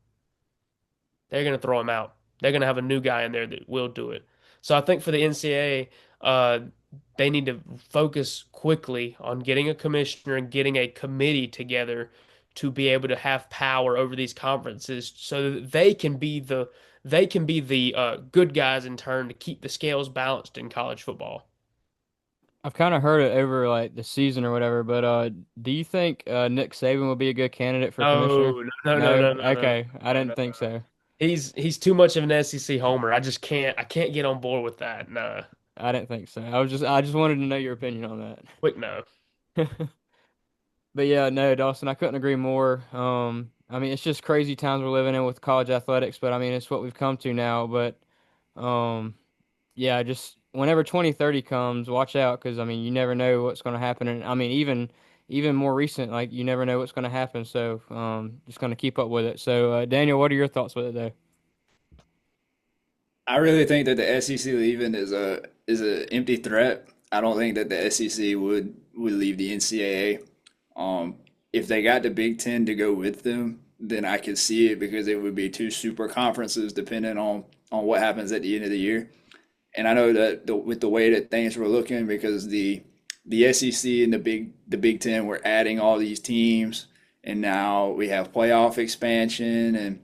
They're going to throw him out. They're going to have a new guy in there that will do it. So I think for the NCAA, they need to focus quickly on getting a commissioner and getting a committee together to be able to have power over these conferences so that they can be the good guys in turn to keep the scales balanced in college football. I've kind of heard it over like the season or whatever, but do you think Nick Saban would be a good candidate for commissioner? No, no, no, No? no, no, no, Okay, I no, didn't no, think no. so. He's too much of an SEC homer. I can't get on board with that. No. I didn't think so. I just wanted to know your opinion on Quick no. that. But yeah, no, Dawson, I couldn't agree more. I mean, it's just crazy times we're living in with college athletics, but I mean, it's what we've come to now. But um, yeah, just whenever 2030 comes, watch out because I mean, you never know what's going to happen. And I mean, even more recent, like you never know what's going to happen. So just going to keep up with it. So Daniel, what are your thoughts with it though? I really think that the SEC leaving is a empty threat. I don't think that the SEC would leave the NCAA. If they got the Big Ten to go with them, then I could see it because it would be two super conferences depending on what happens at the end of the year. And I know that with the way that things were looking, because the SEC and the Big Ten were adding all these teams, and now we have playoff expansion, and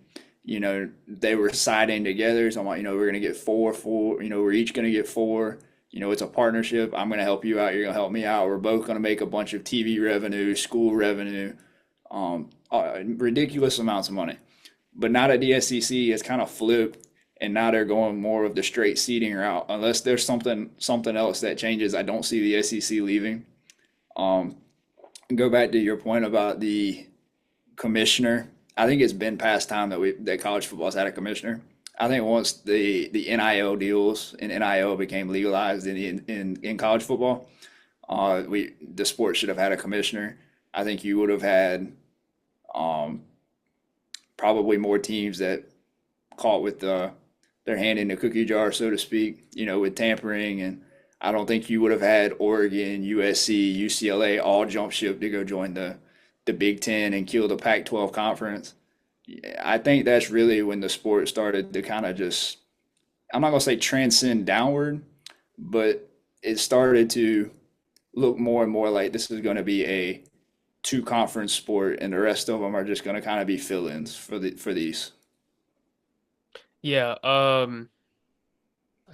they were siding together. So I'm like, we're gonna get four. We're each gonna get four. It's a partnership. I'm gonna help you out. You're gonna help me out. We're both gonna make a bunch of TV revenue, school revenue, ridiculous amounts of money. But now that the SEC has kind of flipped, and now they're going more of the straight seeding route. Unless there's something else that changes, I don't see the SEC leaving. Um, Go back to your point about the commissioner. I think it's been past time that college football's had a commissioner. I think once the NIL deals and NIL became legalized in college football, we the sport should have had a commissioner. I think you would have had um, probably more teams that caught with their hand in the cookie jar, so to speak, with tampering. And I don't think you would have had Oregon, USC, UCLA all jump ship to go join the Big Ten and kill the Pac-12 conference. I think that's really when the sport started to kind of just, I'm not gonna say transcend downward, but it started to look more and more like this is going to be a two conference sport, and the rest of them are just going to kind of be fill-ins for these. Yeah, I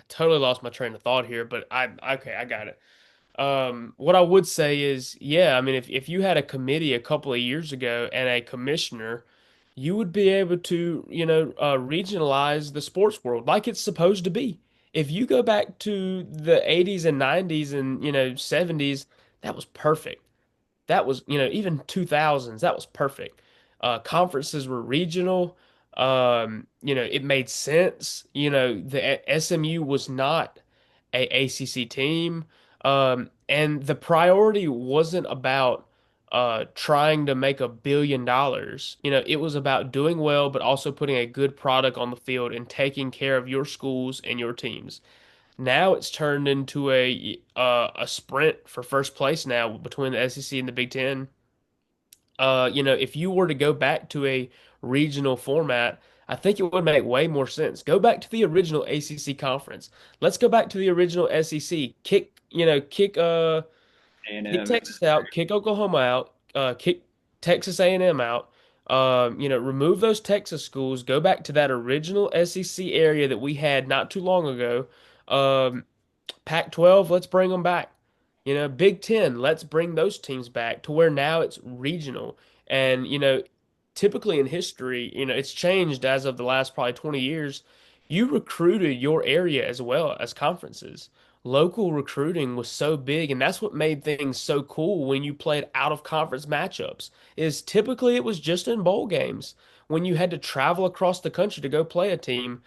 totally lost my train of thought here, but okay, I got it. What I would say is, yeah, I mean, if you had a committee a couple of years ago and a commissioner, you would be able to, regionalize the sports world like it's supposed to be. If you go back to the 80s and 90s and, 70s, that was perfect. That was, even 2000s, that was perfect. Conferences were regional. It made sense. The SMU was not a ACC team. And the priority wasn't about trying to make $1 billion. It was about doing well, but also putting a good product on the field and taking care of your schools and your teams. Now it's turned into a sprint for first place now between the SEC and the Big Ten. If you were to go back to a regional format, I think it would make way more sense. Go back to the original ACC conference. Let's go back to the original SEC. Kick A&M, Texas out, kick Oklahoma out, kick Texas A&M out. Remove those Texas schools. Go back to that original SEC area that we had not too long ago. Um, Pac-12, let's bring them back. Big Ten, let's bring those teams back to where now it's regional. And, typically in history, it's changed as of the last probably 20 years. You recruited your area as well as conferences. Local recruiting was so big, and that's what made things so cool when you played out of conference matchups, is typically it was just in bowl games. When you had to travel across the country to go play a team,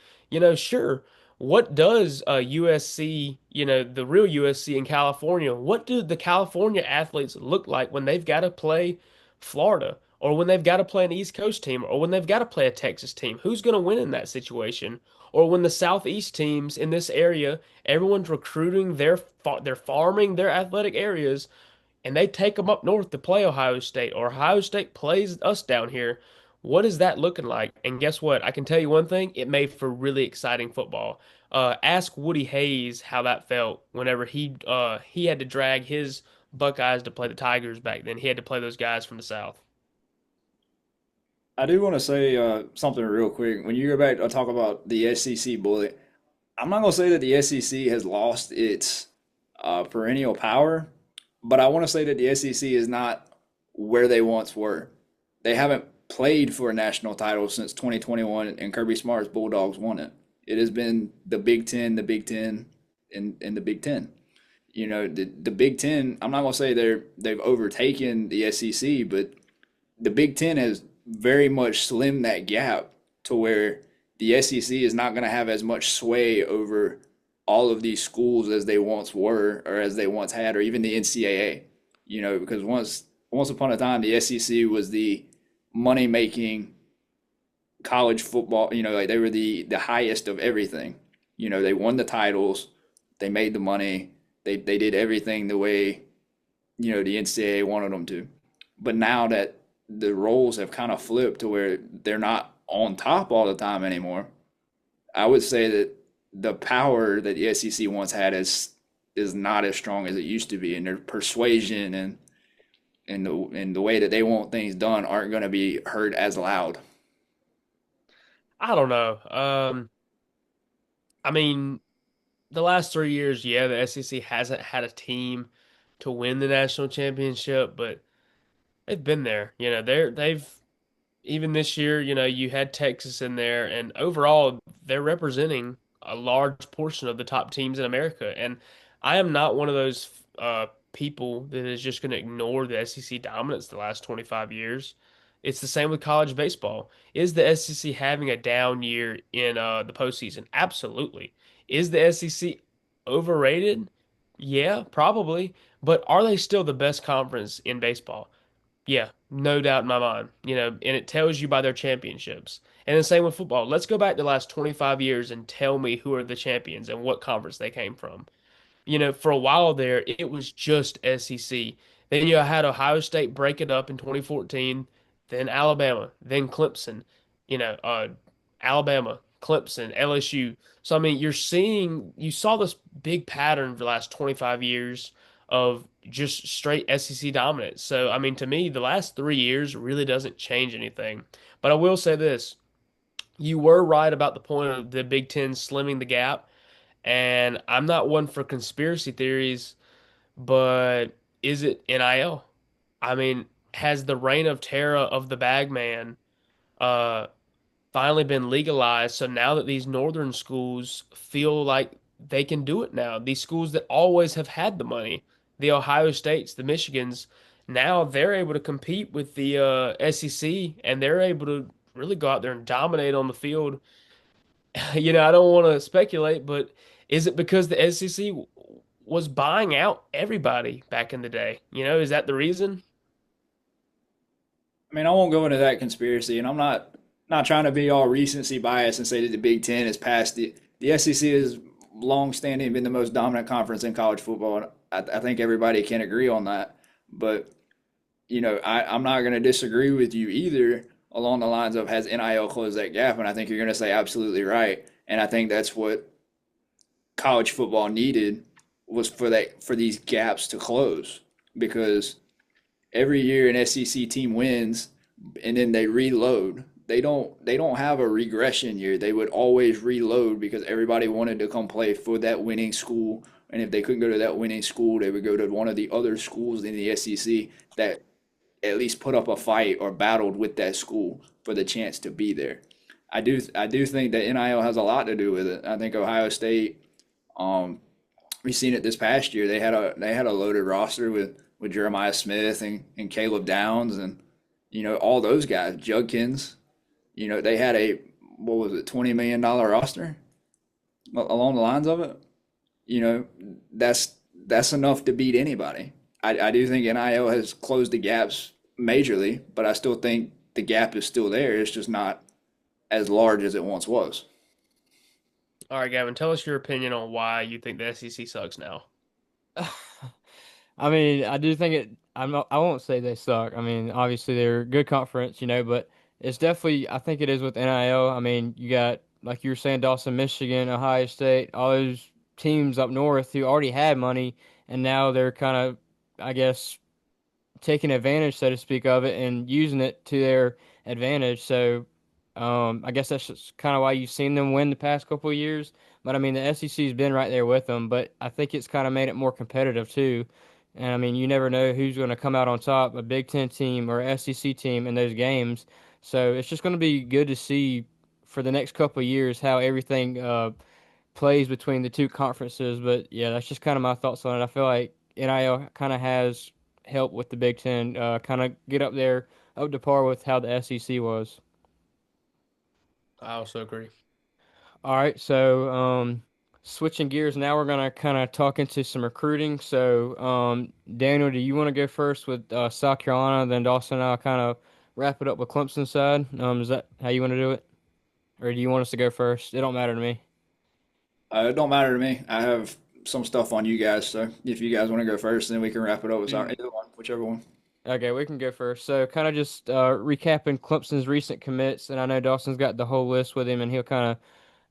sure, what does USC, the real USC in California, what do the California athletes look like when they've got to play Florida or when they've got to play an East Coast team or when they've got to play a Texas team? Who's going to win in that situation? Or when the Southeast teams in this area, everyone's recruiting, they're farming their athletic areas and they take them up north to play Ohio State, or Ohio State plays us down here. What is that looking like? And guess what? I can tell you one thing, it made for really exciting football. Ask Woody Hayes how that felt whenever he had to drag his Buckeyes to play the Tigers back then. He had to play those guys from the South. I do want to say something real quick. When you go back to talk about the SEC bullet, I'm not going to say that the SEC has lost its perennial power, but I want to say that the SEC is not where they once were. They haven't played for a national title since 2021, and Kirby Smart's Bulldogs won it. It has been the Big Ten, and the Big Ten. The Big Ten. I'm not going to say they've overtaken the SEC, but the Big Ten has very much slimmed that gap to where the SEC is not going to have as much sway over all of these schools as they once were, or as they once had, or even the NCAA. Because once upon a time, the SEC was the money making college football. Like they were the highest of everything. They won the titles, they made the money, they did everything the way the NCAA wanted them to. But now that the roles have kind of flipped to where they're not on top all the time anymore, I would say that the power that the SEC once had is not as strong as it used to be, and their persuasion and the way that they want things done aren't going to be heard as loud. I don't know. I mean, the last 3 years, yeah, the SEC hasn't had a team to win the national championship, but they've been there. They've even this year, you had Texas in there, and overall, they're representing a large portion of the top teams in America. And I am not one of those people that is just going to ignore the SEC dominance the last 25 years. It's the same with college baseball. Is the SEC having a down year in the postseason? Absolutely. Is the SEC overrated? Yeah, probably. But are they still the best conference in baseball? Yeah, no doubt in my mind. And it tells you by their championships. And the same with football. Let's go back the last 25 years and tell me who are the champions and what conference they came from. For a while there, it was just SEC. Then you had Ohio State break it up in 2014, then Alabama, then Clemson, you know, uh, Alabama, Clemson, LSU. So, I mean, you saw this big pattern for the last 25 years of just straight SEC dominance. So, I mean, to me, the last 3 years really doesn't change anything. But I will say this, you were right about the point of the Big Ten slimming the gap. And I'm not one for conspiracy theories, but is it NIL? I mean, has the reign of terror of the bag man uh, finally been legalized? So now that these northern schools feel like they can do it now, these schools that always have had the money, the Ohio States, the Michigans, now they're able to compete with the SEC and they're able to really go out there and dominate on the field. I don't want to speculate, but is it because the SEC was buying out everybody back in the day? Is that the reason? I mean, I won't go into that conspiracy, and I'm not trying to be all recency bias and say that the Big Ten is past the SEC has long standing been the most dominant conference in college football. And I think everybody can agree on that. But I'm not going to disagree with you either along the lines of has NIL closed that gap, and I think you're going to say absolutely right. And I think that's what college football needed was for these gaps to close because every year an SEC team wins and then they reload. They don't have a regression year. They would always reload because everybody wanted to come play for that winning school. And if they couldn't go to that winning school, they would go to one of the other schools in the SEC that at least put up a fight or battled with that school for the chance to be there. I do think that NIL has a lot to do with it. I think Ohio State, um, we've seen it this past year. They had a loaded roster with Jeremiah Smith and Caleb Downs and all those guys, Judkins. They had a what was it, $20 million roster along the lines of it. You know, that's enough to beat anybody. I do think NIL has closed the gaps majorly, but I still think the gap is still there. It's just not as large as it once was. All right, Gavin, tell us your opinion on why you think the SEC sucks now. I mean, I do think it. I won't say they suck. I mean, obviously they're a good conference, but it's definitely. I think it is with NIL. I mean, you got like you were saying, Dawson, Michigan, Ohio State, all those teams up north who already had money, and now they're kind of, I guess, taking advantage, so to speak, of it and using it to their advantage. So, I guess that's just kind of why you've seen them win the past couple of years. But I mean, the SEC's been right there with them, but I think it's kind of made it more competitive too. And I mean, you never know who's going to come out on top, a Big Ten team or SEC team in those games. So it's just going to be good to see for the next couple of years how everything plays between the two conferences. But yeah, that's just kind of my thoughts on it. I feel like NIL kind of has helped with the Big Ten, kind of get up there, up to par with how the SEC was. I also agree. All right, so switching gears now, we're gonna kind of talk into some recruiting. So, Daniel, do you want to go first with South Carolina? Then Dawson and I'll kind of wrap it up with Clemson side. Is that how you want to do it, or do you want us to go first? It don't matter to me. It don't matter to me. I have some stuff on you guys, so if you guys want to go first, then we can wrap it up with our either one, whichever one. Okay, we can go first. So, kind of just recapping Clemson's recent commits, and I know Dawson's got the whole list with him, and he'll kind of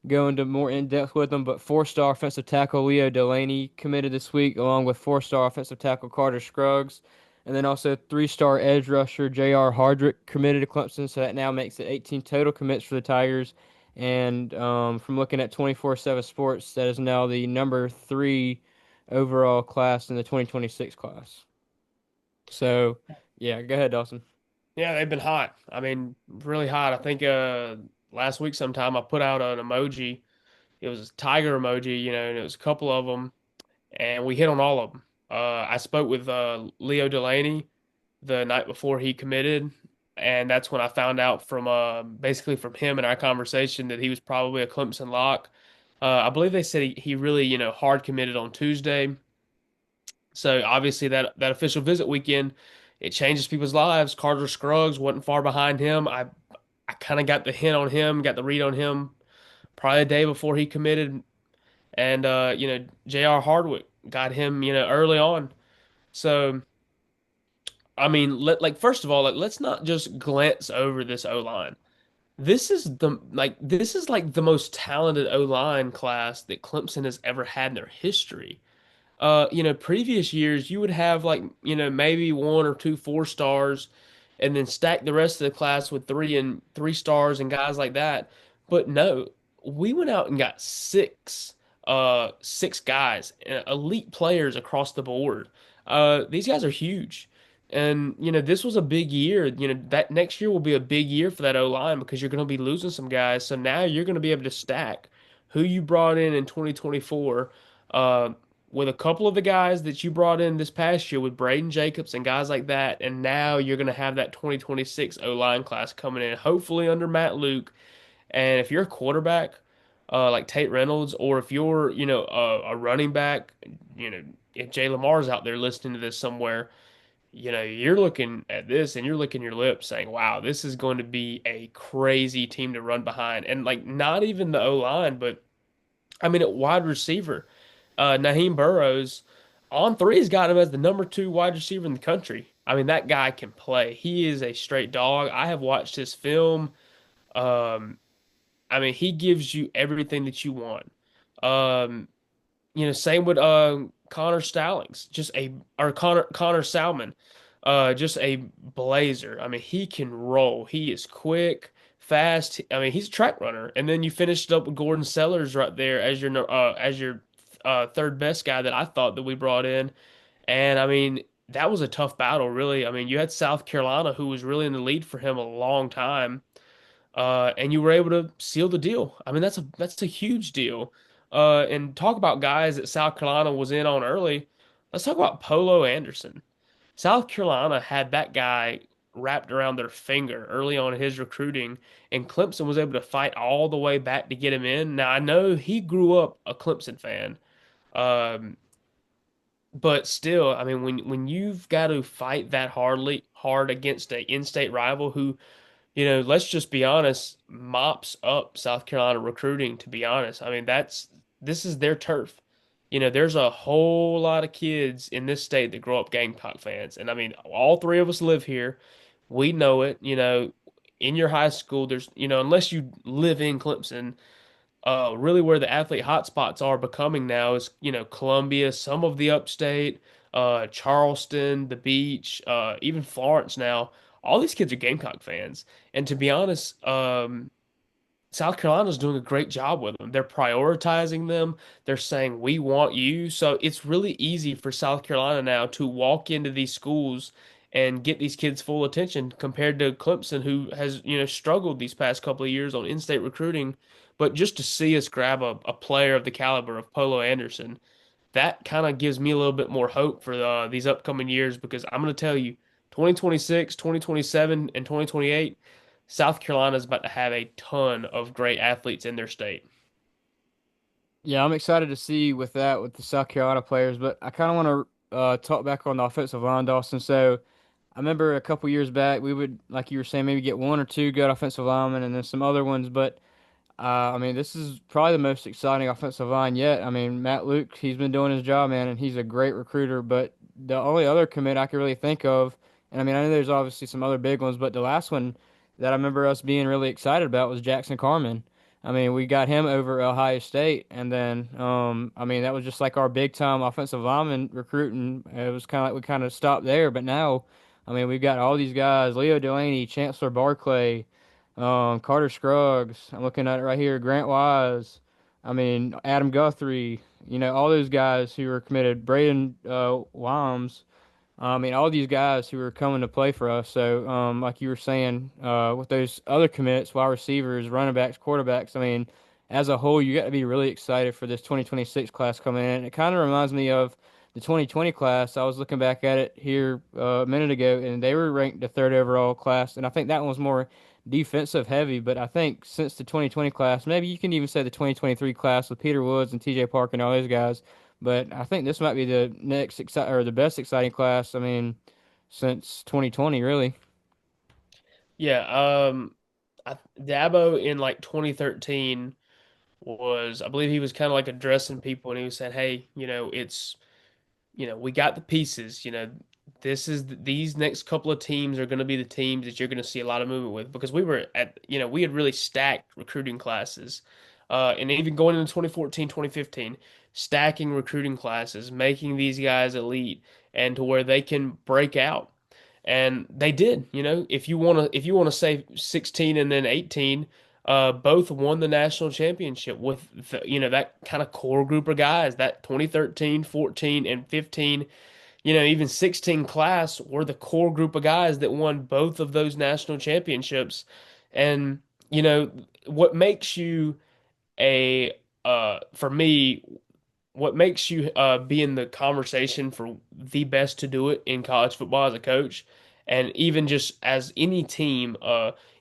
go into more in depth with them. But four-star offensive tackle Leo Delaney committed this week, along with four-star offensive tackle Carter Scruggs, and then also three-star edge rusher JR Hardrick committed to Clemson. So that now makes it 18 total commits for the Tigers. And from looking at 24/7 Sports, that is now the number three overall class in the 2026 class. So, yeah, go ahead, Dawson. Yeah, they've been hot. I mean, really hot. I think last week sometime I put out an emoji. It was a tiger emoji, and it was a couple of them, and we hit on all of them. I spoke with Leo Delaney the night before he committed, and that's when I found out from basically from him in our conversation that he was probably a Clemson lock. I believe they said he really, hard committed on Tuesday. So obviously that official visit weekend, it changes people's lives. Carter Scruggs wasn't far behind him. I kind of got the hint on him, got the read on him probably a day before he committed, and JR Hardwick got him early on. So I mean, first of all, let's not just glance over this O line. This is like the most talented O line class that Clemson has ever had in their history. Previous years you would have like, maybe one or two four stars and then stack the rest of the class with three stars and guys like that. But no, we went out and got six guys, elite players across the board. These guys are huge. And this was a big year. That next year will be a big year for that O line because you're going to be losing some guys. So now you're going to be able to stack who you brought in 2024 with a couple of the guys that you brought in this past year with Braden Jacobs and guys like that, and now you're going to have that 2026 O-line class coming in, hopefully under Matt Luke. And if you're a quarterback, like Tate Reynolds, or if you're, a running back, if Jay Lamar's out there listening to this somewhere, you're looking at this and you're licking your lips saying, wow, this is going to be a crazy team to run behind. And like, not even the O-line, but I mean, at wide receiver. Naheem Burrows on three has got him as the number two wide receiver in the country. I mean, that guy can play. He is a straight dog. I have watched his film. Um, I mean, he gives you everything that you want. Um, same with Connor Stallings, Connor Salmon, just a blazer. I mean, he can roll. He is quick, fast. I mean, he's a track runner. And then you finished up with Gordon Sellers right there as your third best guy that I thought that we brought in. And I mean, that was a tough battle, really. I mean, you had South Carolina who was really in the lead for him a long time, and you were able to seal the deal. I mean, that's a huge deal. And talk about guys that South Carolina was in on early. Let's talk about Polo Anderson. South Carolina had that guy wrapped around their finger early on in his recruiting, and Clemson was able to fight all the way back to get him in. Now, I know he grew up a Clemson fan, um, but still, I mean, when you've got to fight that hard against an in-state rival who, let's just be honest, mops up South Carolina recruiting, to be honest. I mean, this is their turf. There's a whole lot of kids in this state that grow up Gamecock fans. And I mean, all three of us live here. We know it, in your high school, there's, unless you live in Clemson, really where the athlete hotspots are becoming now is, Columbia, some of the upstate, Charleston, the beach, even Florence now. All these kids are Gamecock fans. And to be honest, South Carolina's doing a great job with them. They're prioritizing them. They're saying, we want you. So it's really easy for South Carolina now to walk into these schools and get these kids full attention compared to Clemson, who has, struggled these past couple of years on in-state recruiting. But just to see us grab a player of the caliber of Polo Anderson, that kind of gives me a little bit more hope for these upcoming years because I'm going to tell you, 2026, 2027, and 2028, South Carolina is about to have a ton of great athletes in their state. Yeah, I'm excited to see with that with the South Carolina players, but I kind of want to talk back on the offensive line, Dawson. So I remember a couple years back, we would, like you were saying, maybe get one or two good offensive linemen and then some other ones. But I mean, this is probably the most exciting offensive line yet. I mean, Matt Luke, he's been doing his job, man, and he's a great recruiter. But the only other commit I can really think of And I mean, I know there's obviously some other big ones, but the last one that I remember us being really excited about was Jackson Carman. I mean, we got him over Ohio State, and then I mean, that was just like our big time offensive lineman recruiting. It was kind of like we kind of stopped there, but now, I mean, we've got all these guys: Leo Delaney, Chancellor Barclay, Carter Scruggs. I'm looking at it right here. Grant Wise. I mean, Adam Guthrie. You know, all those guys who were committed. Braden Wimes. I mean, all these guys who are coming to play for us. So, like you were saying, with those other commits, wide receivers, running backs, quarterbacks, I mean, as a whole, you got to be really excited for this 2026 class coming in. It kind of reminds me of the 2020 class. I was looking back at it here a minute ago, and they were ranked the third overall class, and I think that one was more defensive heavy. But I think since the 2020 class, maybe you can even say the 2023 class with Peter Woods and T.J. Park and all those guys. But I think this might be the next or the best exciting class. I mean, since 2020, really. Yeah, Dabo in like 2013 was, I believe he was kind of like addressing people and he was saying, "Hey, we got the pieces. These next couple of teams are going to be the teams that you're going to see a lot of movement with because we had really stacked recruiting classes, and even going into 2014, 2015, stacking recruiting classes, making these guys elite and to where they can break out." And they did. If you want to say 16 and then 18, both won the national championship with that kind of core group of guys. That 2013, 14, and 15, even 16 class were the core group of guys that won both of those national championships. And what makes you a for me, what makes you be in the conversation for the best to do it in college football as a coach, and even just as any team,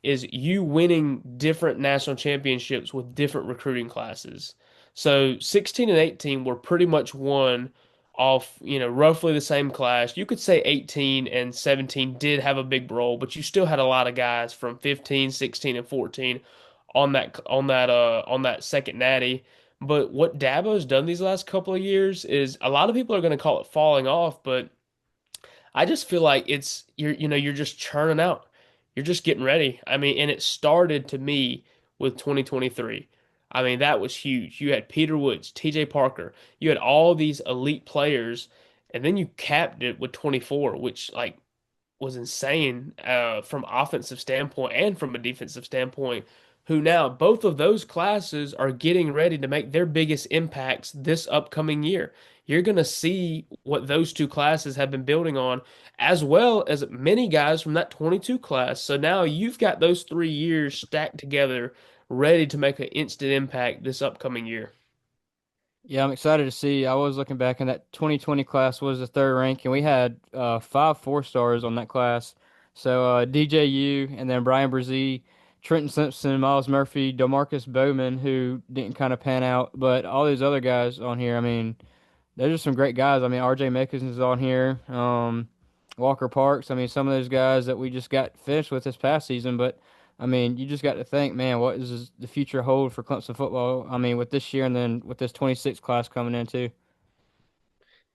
is you winning different national championships with different recruiting classes. So 16 and 18 were pretty much won off, roughly the same class. You could say 18 and 17 did have a big role, but you still had a lot of guys from 15, 16, and 14 on that second natty. But what Dabo's done these last couple of years is a lot of people are going to call it falling off, but I just feel like you're just churning out. You're just getting ready. I mean, and it started to me with 2023. I mean, that was huge. You had Peter Woods, TJ Parker, you had all these elite players, and then you capped it with 24, which like was insane from offensive standpoint and from a defensive standpoint. Who now both of those classes are getting ready to make their biggest impacts this upcoming year. You're going to see what those two classes have been building on, as well as many guys from that 22 class. So now you've got those 3 years stacked together, ready to make an instant impact this upcoming year. Yeah, I'm excited to see. I was looking back, and that 2020 class was the third rank, and we had five 4 stars on that class. So DJU, and then Brian Brzee, Trenton Simpson, Miles Murphy, Demarcus Bowman, who didn't kind of pan out, but all these other guys on here. I mean, those are some great guys. I mean, RJ Makins is on here. Walker Parks. I mean, some of those guys that we just got finished with this past season. But I mean, you just got to think, man, what does the future hold for Clemson football? I mean, with this year and then with this 26 class coming in too.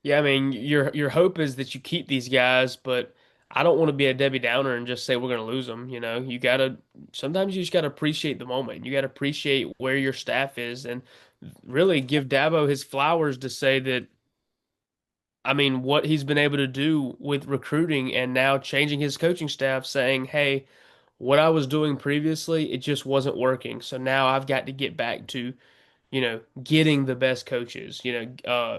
Yeah, I mean, your hope is that you keep these guys, but I don't want to be a Debbie Downer and just say we're going to lose them. You gotta sometimes you just gotta appreciate the moment. You gotta appreciate where your staff is, and really give Dabo his flowers to say that. I mean, what he's been able to do with recruiting and now changing his coaching staff, saying, "Hey, what I was doing previously, it just wasn't working. So now I've got to get back to." Getting the best coaches,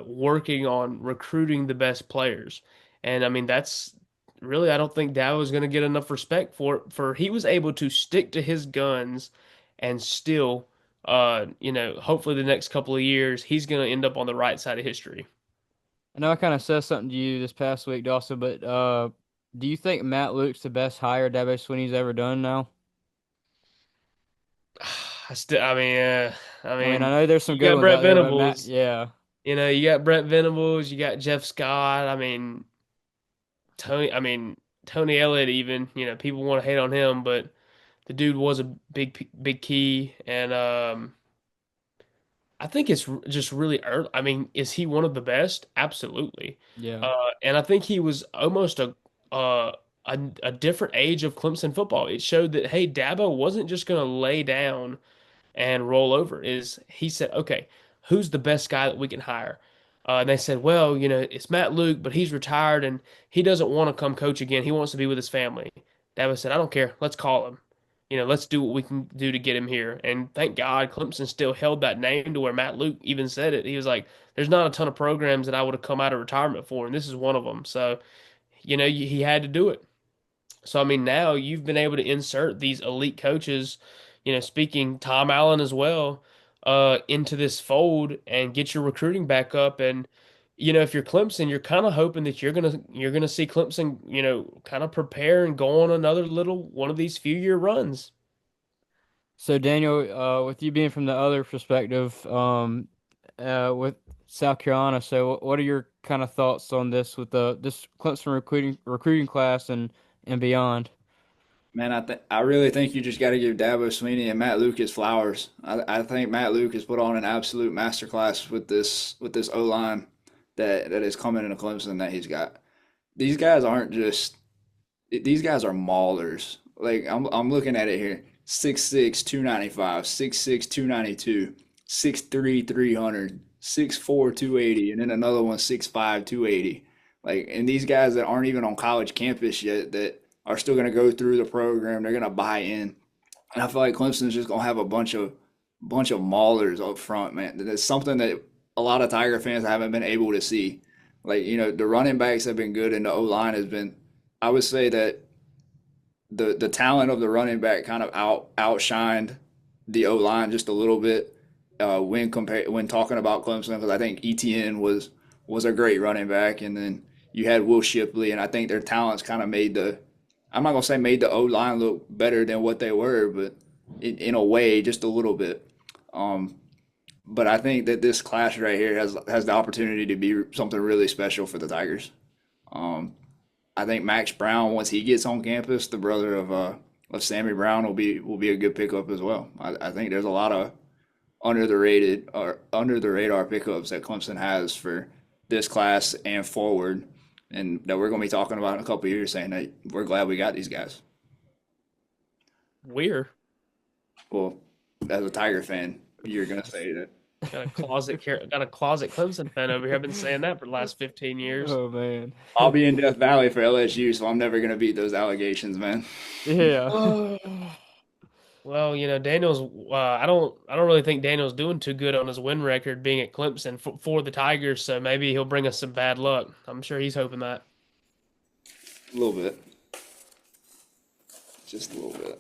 working on recruiting the best players. And I mean, that's really, I don't think Dow is going to get enough respect for it. For he was able to stick to his guns and still, hopefully the next couple of years, he's going to end up on the right side of history. I know I kind of said something to you this past week, Dawson, but do you think Matt Luke's the best hire Dabo Swinney's ever done now? I I mean, I mean, know there's some you good got ones Brett out there, but Matt, Venables, yeah. you got Brett Venables, you got Jeff Scott. Tony Elliott even, people want to hate on him, but the dude was a big key, and I think it's just really early. I mean, is he one of the best? Absolutely. Yeah. And I think he was almost uh, a different age of Clemson football. It showed that, hey, Dabo wasn't just going to lay down and roll over. Is he said, okay, who's the best guy that we can hire? And they said, well, it's Matt Luke, but he's retired and he doesn't want to come coach again. He wants to be with his family. Dabo said, I don't care. Let's call him. Let's do what we can do to get him here. And thank God Clemson still held that name to where Matt Luke even said it. He was like, there's not a ton of programs that I would have come out of retirement for, and this is one of them. So, he had to do it. So, I mean, now you've been able to insert these elite coaches, speaking Tom Allen as well, into this fold and get your recruiting back up. And, if you're Clemson, you're kind of hoping that you're gonna see Clemson, kind of prepare and go on another little one of these few year runs. So Daniel, with you being from the other perspective, with South Carolina, so what are your kind of thoughts on this with the this Clemson recruiting class and beyond? Man, I really think you just got to give Dabo Swinney and Matt Lucas flowers. I think Matt Lucas put on an absolute masterclass with this O line that is coming into Clemson that he's got. These guys aren't just these guys are maulers. Like I'm looking at it here. 6'6", 295, 6'6", 292, 6'3", 300, 6'4", 280, and then another one 6'5", 280. Like, and these guys that aren't even on college campus yet that are still going to go through the program, they're going to buy in. And I feel like Clemson's just going to have a bunch of maulers up front, man. That's something that a lot of Tiger fans haven't been able to see. Like, the running backs have been good and the O line has been, I would say that the talent of the running back kind of outshined the O line just a little bit when talking about Clemson, because I think ETN was a great running back, and then you had Will Shipley, and I think their talents kind of made the, I'm not gonna say made the O line look better than what they were, but in a way just a little bit. Um, but I think that this class right here has the opportunity to be something really special for the Tigers. Um, I think Max Brown, once he gets on campus, the brother of Sammy Brown, will be a good pickup as well. I think there's a lot of under the radar pickups that Clemson has for this class and forward, and that we're going to be talking about in a couple of years, saying that we're glad we got these guys. We're Well, as a Tiger fan, you're going to say that. got a closet Clemson fan over here. I've been saying that for the last 15 years. Oh man. I'll be in Death Valley for LSU, so I'm never going to beat those allegations, man. Yeah. Well, Daniel's. I don't really think Daniel's doing too good on his win record being at Clemson for the Tigers. So maybe he'll bring us some bad luck. I'm sure he's hoping that. A little bit, just a little bit.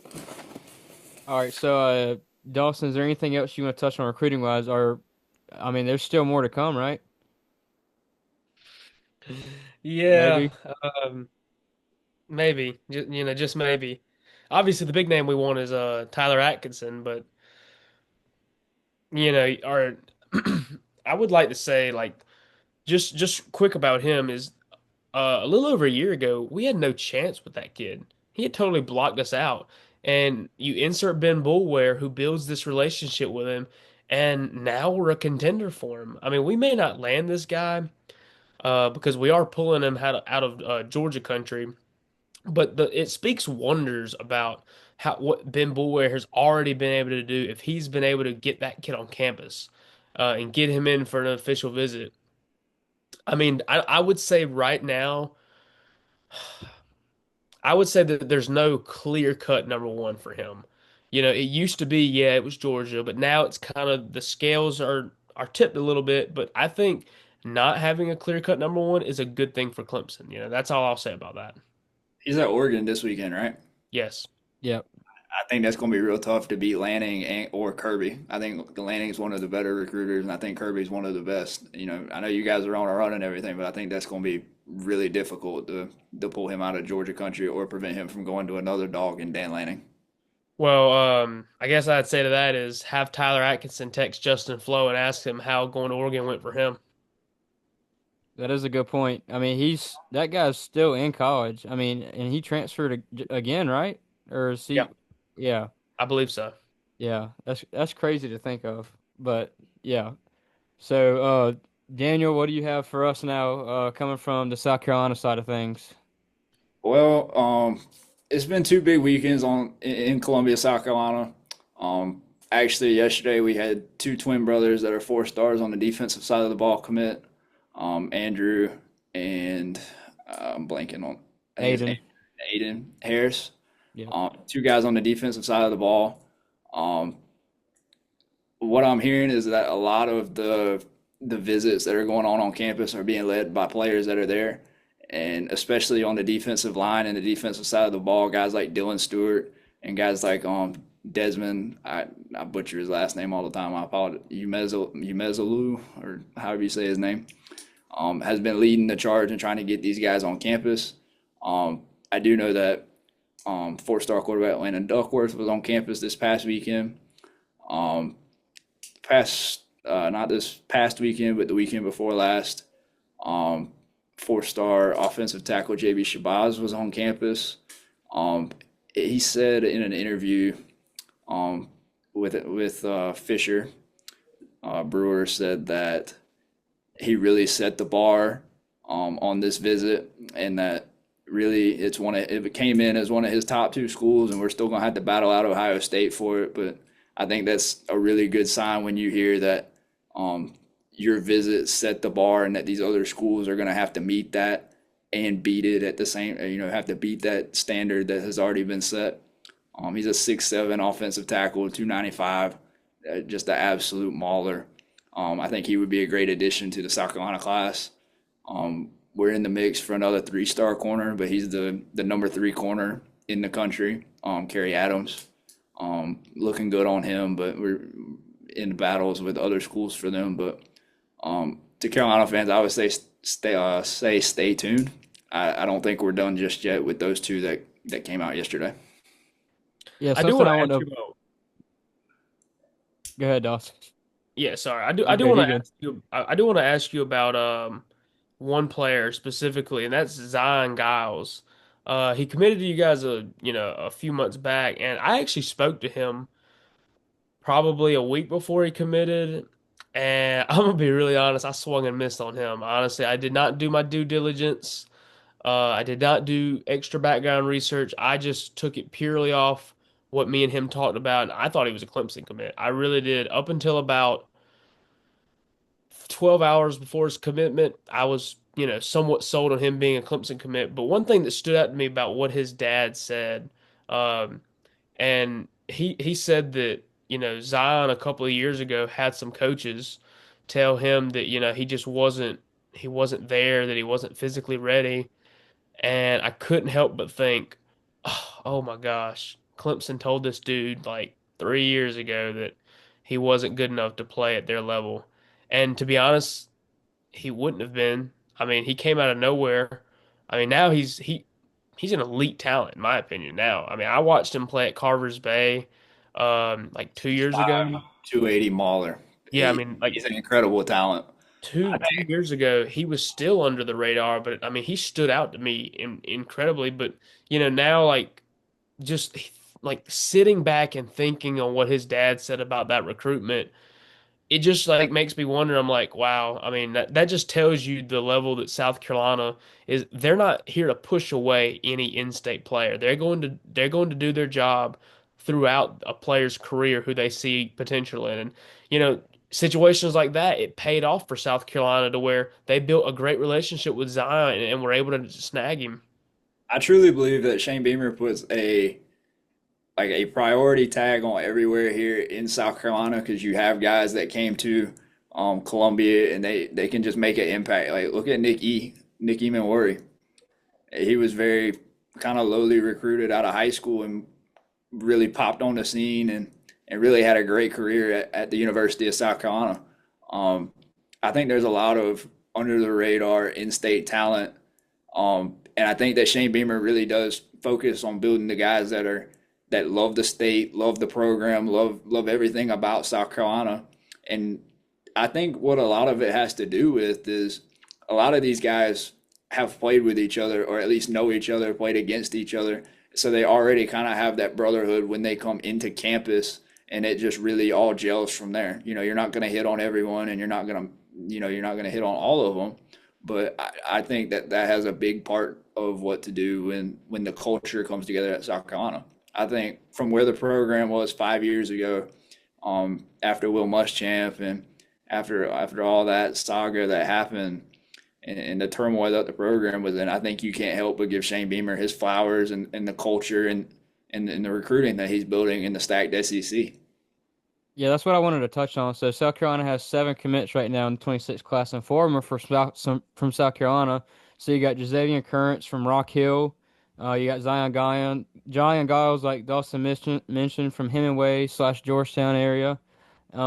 All right. So Dawson, is there anything else you want to touch on recruiting wise? Or I mean, there's still more to come, right? Yeah, Maybe. um, maybe. Just maybe. Obviously, the big name we want is Tyler Atkinson, but our I would like to say like just quick about him is a little over a year ago, we had no chance with that kid. He had totally blocked us out. And you insert Ben Boulware, who builds this relationship with him, and now we're a contender for him. I mean, we may not land this guy because we are pulling him out of Georgia country, but it speaks wonders about what Ben Boulware has already been able to do if he's been able to get that kid on campus and get him in for an official visit. I mean, I would say right now, I would say that there's no clear cut number one for him. It used to be, yeah, it was Georgia, but now it's kind of the scales are tipped a little bit. But I think not having a clear cut number one is a good thing for Clemson. That's all I'll say about that. He's at Oregon this weekend, right? Yes. Yep. I think that's going to be real tough to beat Lanning or Kirby. I think Lanning's one of the better recruiters, and I think Kirby's one of the best. I know you guys are on a run and everything, but I think that's going to be really difficult to pull him out of Georgia country or prevent him from going to another dog in Dan Lanning. Well, I guess I'd say to that is have Tyler Atkinson text Justin Flo and ask him how going to Oregon went for him. That is a good point. I mean, that guy's still in college. I mean, and he transferred again, right? Or is he? Yeah, Yeah. I believe so. Yeah. That's crazy to think of. But yeah. So, Daniel, what do you have for us now, coming from the South Carolina side of things? Well, it's been two big weekends in Columbia, South Carolina. Actually, yesterday we had two twin brothers that are four stars on the defensive side of the ball commit. Andrew and I'm blanking on, I think it's Aiden. Aiden Harris. Yep. Two guys on the defensive side of the ball. Um, what I'm hearing is that a lot of the visits that are going on campus are being led by players that are there, and especially on the defensive line and the defensive side of the ball, guys like Dylan Stewart and guys like Desmond. I butcher his last name all the time. I apologize. Umezalu, or however you say his name, has been leading the charge and trying to get these guys on campus. I do know that four-star quarterback Landon Duckworth was on campus this past weekend. Um, past Not this past weekend, but the weekend before last. Um, Four-star offensive tackle JB Shabazz was on campus. He said in an interview with Fisher, Brewer said that he really set the bar on this visit, and that really it came in as one of his top two schools, and we're still gonna have to battle out Ohio State for it. But I think that's a really good sign when you hear that your visit set the bar, and that these other schools are gonna have to meet that and beat it at the same, have to beat that standard that has already been set. He's a 6'7" offensive tackle, 295, just an absolute mauler. I think he would be a great addition to the South Carolina class. We're in the mix for another three-star corner, but he's the number three corner in the country. Kerry Adams, looking good on him, but we're in battles with other schools for them. But to Carolina fans, I would stay tuned. I don't think we're done just yet with those two that came out yesterday. Yeah, I do something want to I want ask to you about. go ahead, Dawson. Yeah, sorry. I You do good? want You to good? ask you. I do want to ask you about one player specifically, and that's Zion Giles. He committed to you guys a few months back, and I actually spoke to him probably a week before he committed. And I'm gonna be really honest, I swung and missed on him. Honestly, I did not do my due diligence. I did not do extra background research. I just took it purely off what me and him talked about, and I thought he was a Clemson commit. I really did. Up until about 12 hours before his commitment, I was, somewhat sold on him being a Clemson commit. But one thing that stood out to me about what his dad said, um, and he said that, Zion a couple of years ago had some coaches tell him that, he wasn't there, that he wasn't physically ready. And I couldn't help but think, oh my gosh, Clemson told this dude like 3 years ago that he wasn't good enough to play at their level. And to be honest, he wouldn't have been. I mean, he came out of nowhere. I mean, now he's an elite talent in my opinion now. I mean, I watched him play at Carver's Bay like 2 years ago. 280 mauler. Yeah, I mean, like He's an incredible talent. two years ago, he was still under the radar, but I mean, he stood out to me incredibly. But now just like sitting back and thinking on what his dad said about that recruitment, it just like makes me wonder. I'm like, wow. I mean, that just tells you the level that South Carolina is. They're not here to push away any in-state player. They're going to do their job throughout a player's career who they see potential in. And situations like that, it paid off for South Carolina to where they built a great relationship with Zion and were able to snag him. I truly believe that Shane Beamer puts a priority tag on everywhere here in South Carolina, because you have guys that came to Columbia, and they can just make an impact. Like, look at Nick Emanwari. He was very kind of lowly recruited out of high school and really popped on the scene, and really had a great career at the University of South Carolina. Um, I think there's a lot of under the radar in-state talent, and I think that Shane Beamer really does focus on building the guys that love the state, love the program, love everything about South Carolina. And I think what a lot of it has to do with is a lot of these guys have played with each other, or at least know each other, played against each other. So they already kind of have that brotherhood when they come into campus, and it just really all gels from there. You're not going to hit on everyone, and you're not going to hit on all of them. But I think that that has a big part of what to do when the culture comes together at South Carolina. I think from where the program was 5 years ago, after Will Muschamp and after all that saga that happened and the turmoil that the program was in, I think you can't help but give Shane Beamer his flowers and the culture and the recruiting that he's building in the stacked SEC. Yeah, that's what I wanted to touch on. So South Carolina has 7 commits right now in the 26 class, and 4 of them are from South Carolina. So you got Jazavian Currents from Rock Hill. You got Zion Giles, like Dawson mentioned, from Hemingway / Georgetown area. You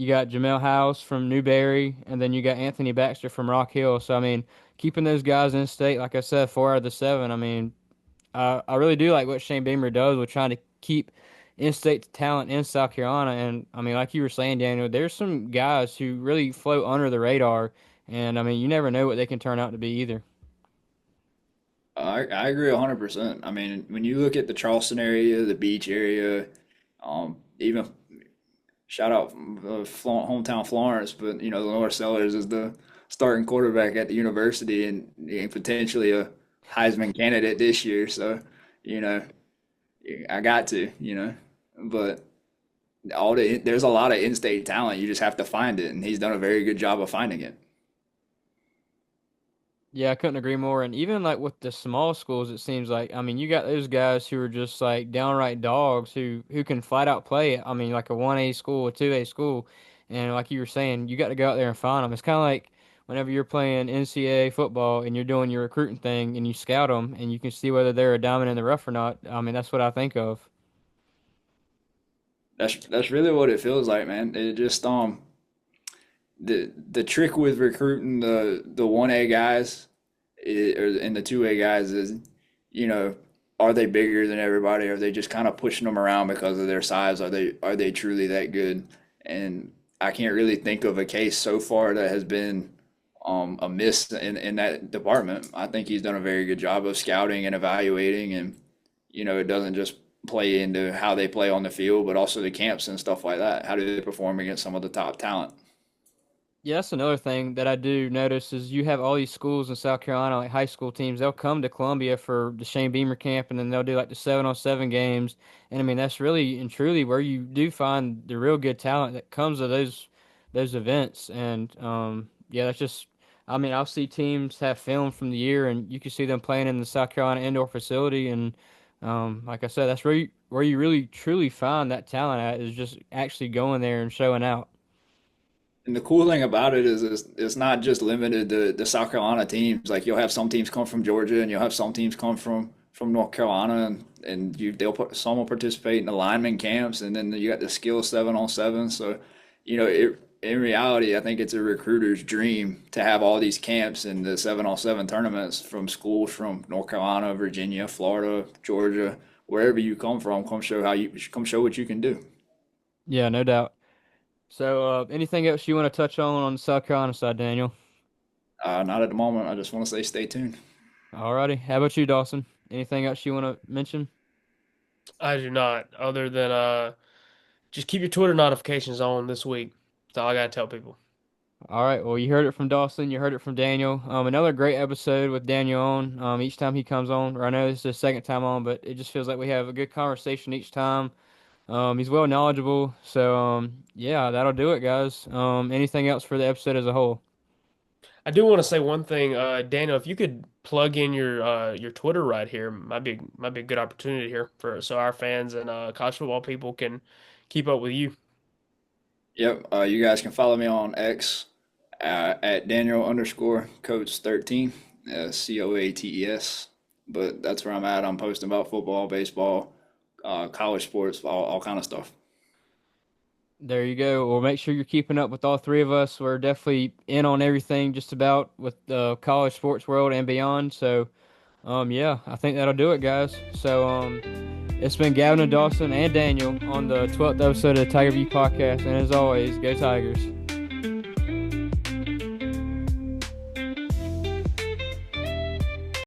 got Jamel House from Newberry, and then you got Anthony Baxter from Rock Hill. So I mean, keeping those guys in state, like I said, 4 out of the 7. I mean, I really do like what Shane Beamer does with trying to keep in-state talent in South Carolina. And I mean, like you were saying, Daniel, there's some guys who really float under the radar. And I mean, you never know what they can turn out to be either. I agree 100%. I mean, when you look at the Charleston area, the beach area, even shout out hometown Florence, but you know, Lenore Sellers is the starting quarterback at the university and potentially a Heisman candidate this year. So, you know, I got to, but there's a lot of in-state talent. You just have to find it, and he's done a very good job of finding it. Yeah, I couldn't agree more. And even like with the small schools, it seems like I mean you got those guys who are just like downright dogs who can flat out play it. I mean like a 1A school, a 2A school, and like you were saying, you got to go out there and find them. It's kind of like whenever you're playing NCAA football and you're doing your recruiting thing and you scout them and you can see whether they're a diamond in the rough or not. I mean that's what I think of. That's really what it feels like, man. It just the trick with recruiting the 1A guys and the 2A guys is, you know, are they bigger than everybody? Are they just kind of pushing them around because of their size? Are they truly that good? And I can't really think of a case so far that has been a miss in that department. I think he's done a very good job of scouting and evaluating, and it doesn't just play into how they play on the field, but also the camps and stuff like that. How do they perform against some of the top talent? Yeah, that's another thing that I do notice is you have all these schools in South Carolina, like high school teams. They'll come to Columbia for the Shane Beamer camp, and then they'll do like the 7-on-7 games. And I mean, that's really and truly where you do find the real good talent that comes to those events. And yeah, that's just. I mean, I'll see teams have film from the year, and you can see them playing in the South Carolina indoor facility. And like I said, that's where you really truly find that talent at is just actually going there and showing out. And the cool thing about it is it's not just limited to the South Carolina teams. Like you'll have some teams come from Georgia, and you'll have some teams come from North Carolina, and some will participate in the lineman camps, and then you got the skill 7-on-7. So, in reality, I think it's a recruiter's dream to have all these camps and the 7-on-7 tournaments from schools from North Carolina, Virginia, Florida, Georgia, wherever you come from. Come show what you can do. Yeah, no doubt. So, anything else you want to touch on the South Carolina side, Daniel? Not at the moment. I just want to say stay tuned. Alrighty. How about you, Dawson? Anything else you want to mention? I do not, other than just keep your Twitter notifications on this week. That's all I gotta tell people. All right. Well, you heard it from Dawson. You heard it from Daniel. Another great episode with Daniel on. Each time he comes on, or I know this is his second time on, but it just feels like we have a good conversation each time. He's well knowledgeable. So, yeah, that'll do it, guys. Anything else for the episode as a whole? I do want to say one thing, Daniel. If you could plug in your Twitter right here, might be a good opportunity here for so our fans and college football people can keep up with you. Yep. You guys can follow me on X at Daniel underscore coach 13, COATES. But that's where I'm at. I'm posting about football, baseball, college sports, all kind of stuff. There you go. Well, make sure you're keeping up with all 3 of us. We're definitely in on everything just about with the college sports world and beyond. So, yeah, I think that'll do it, guys. So, it's been Gavin and Dawson and Daniel on the 12th episode of the Tiger View podcast. And as always, go Tigers.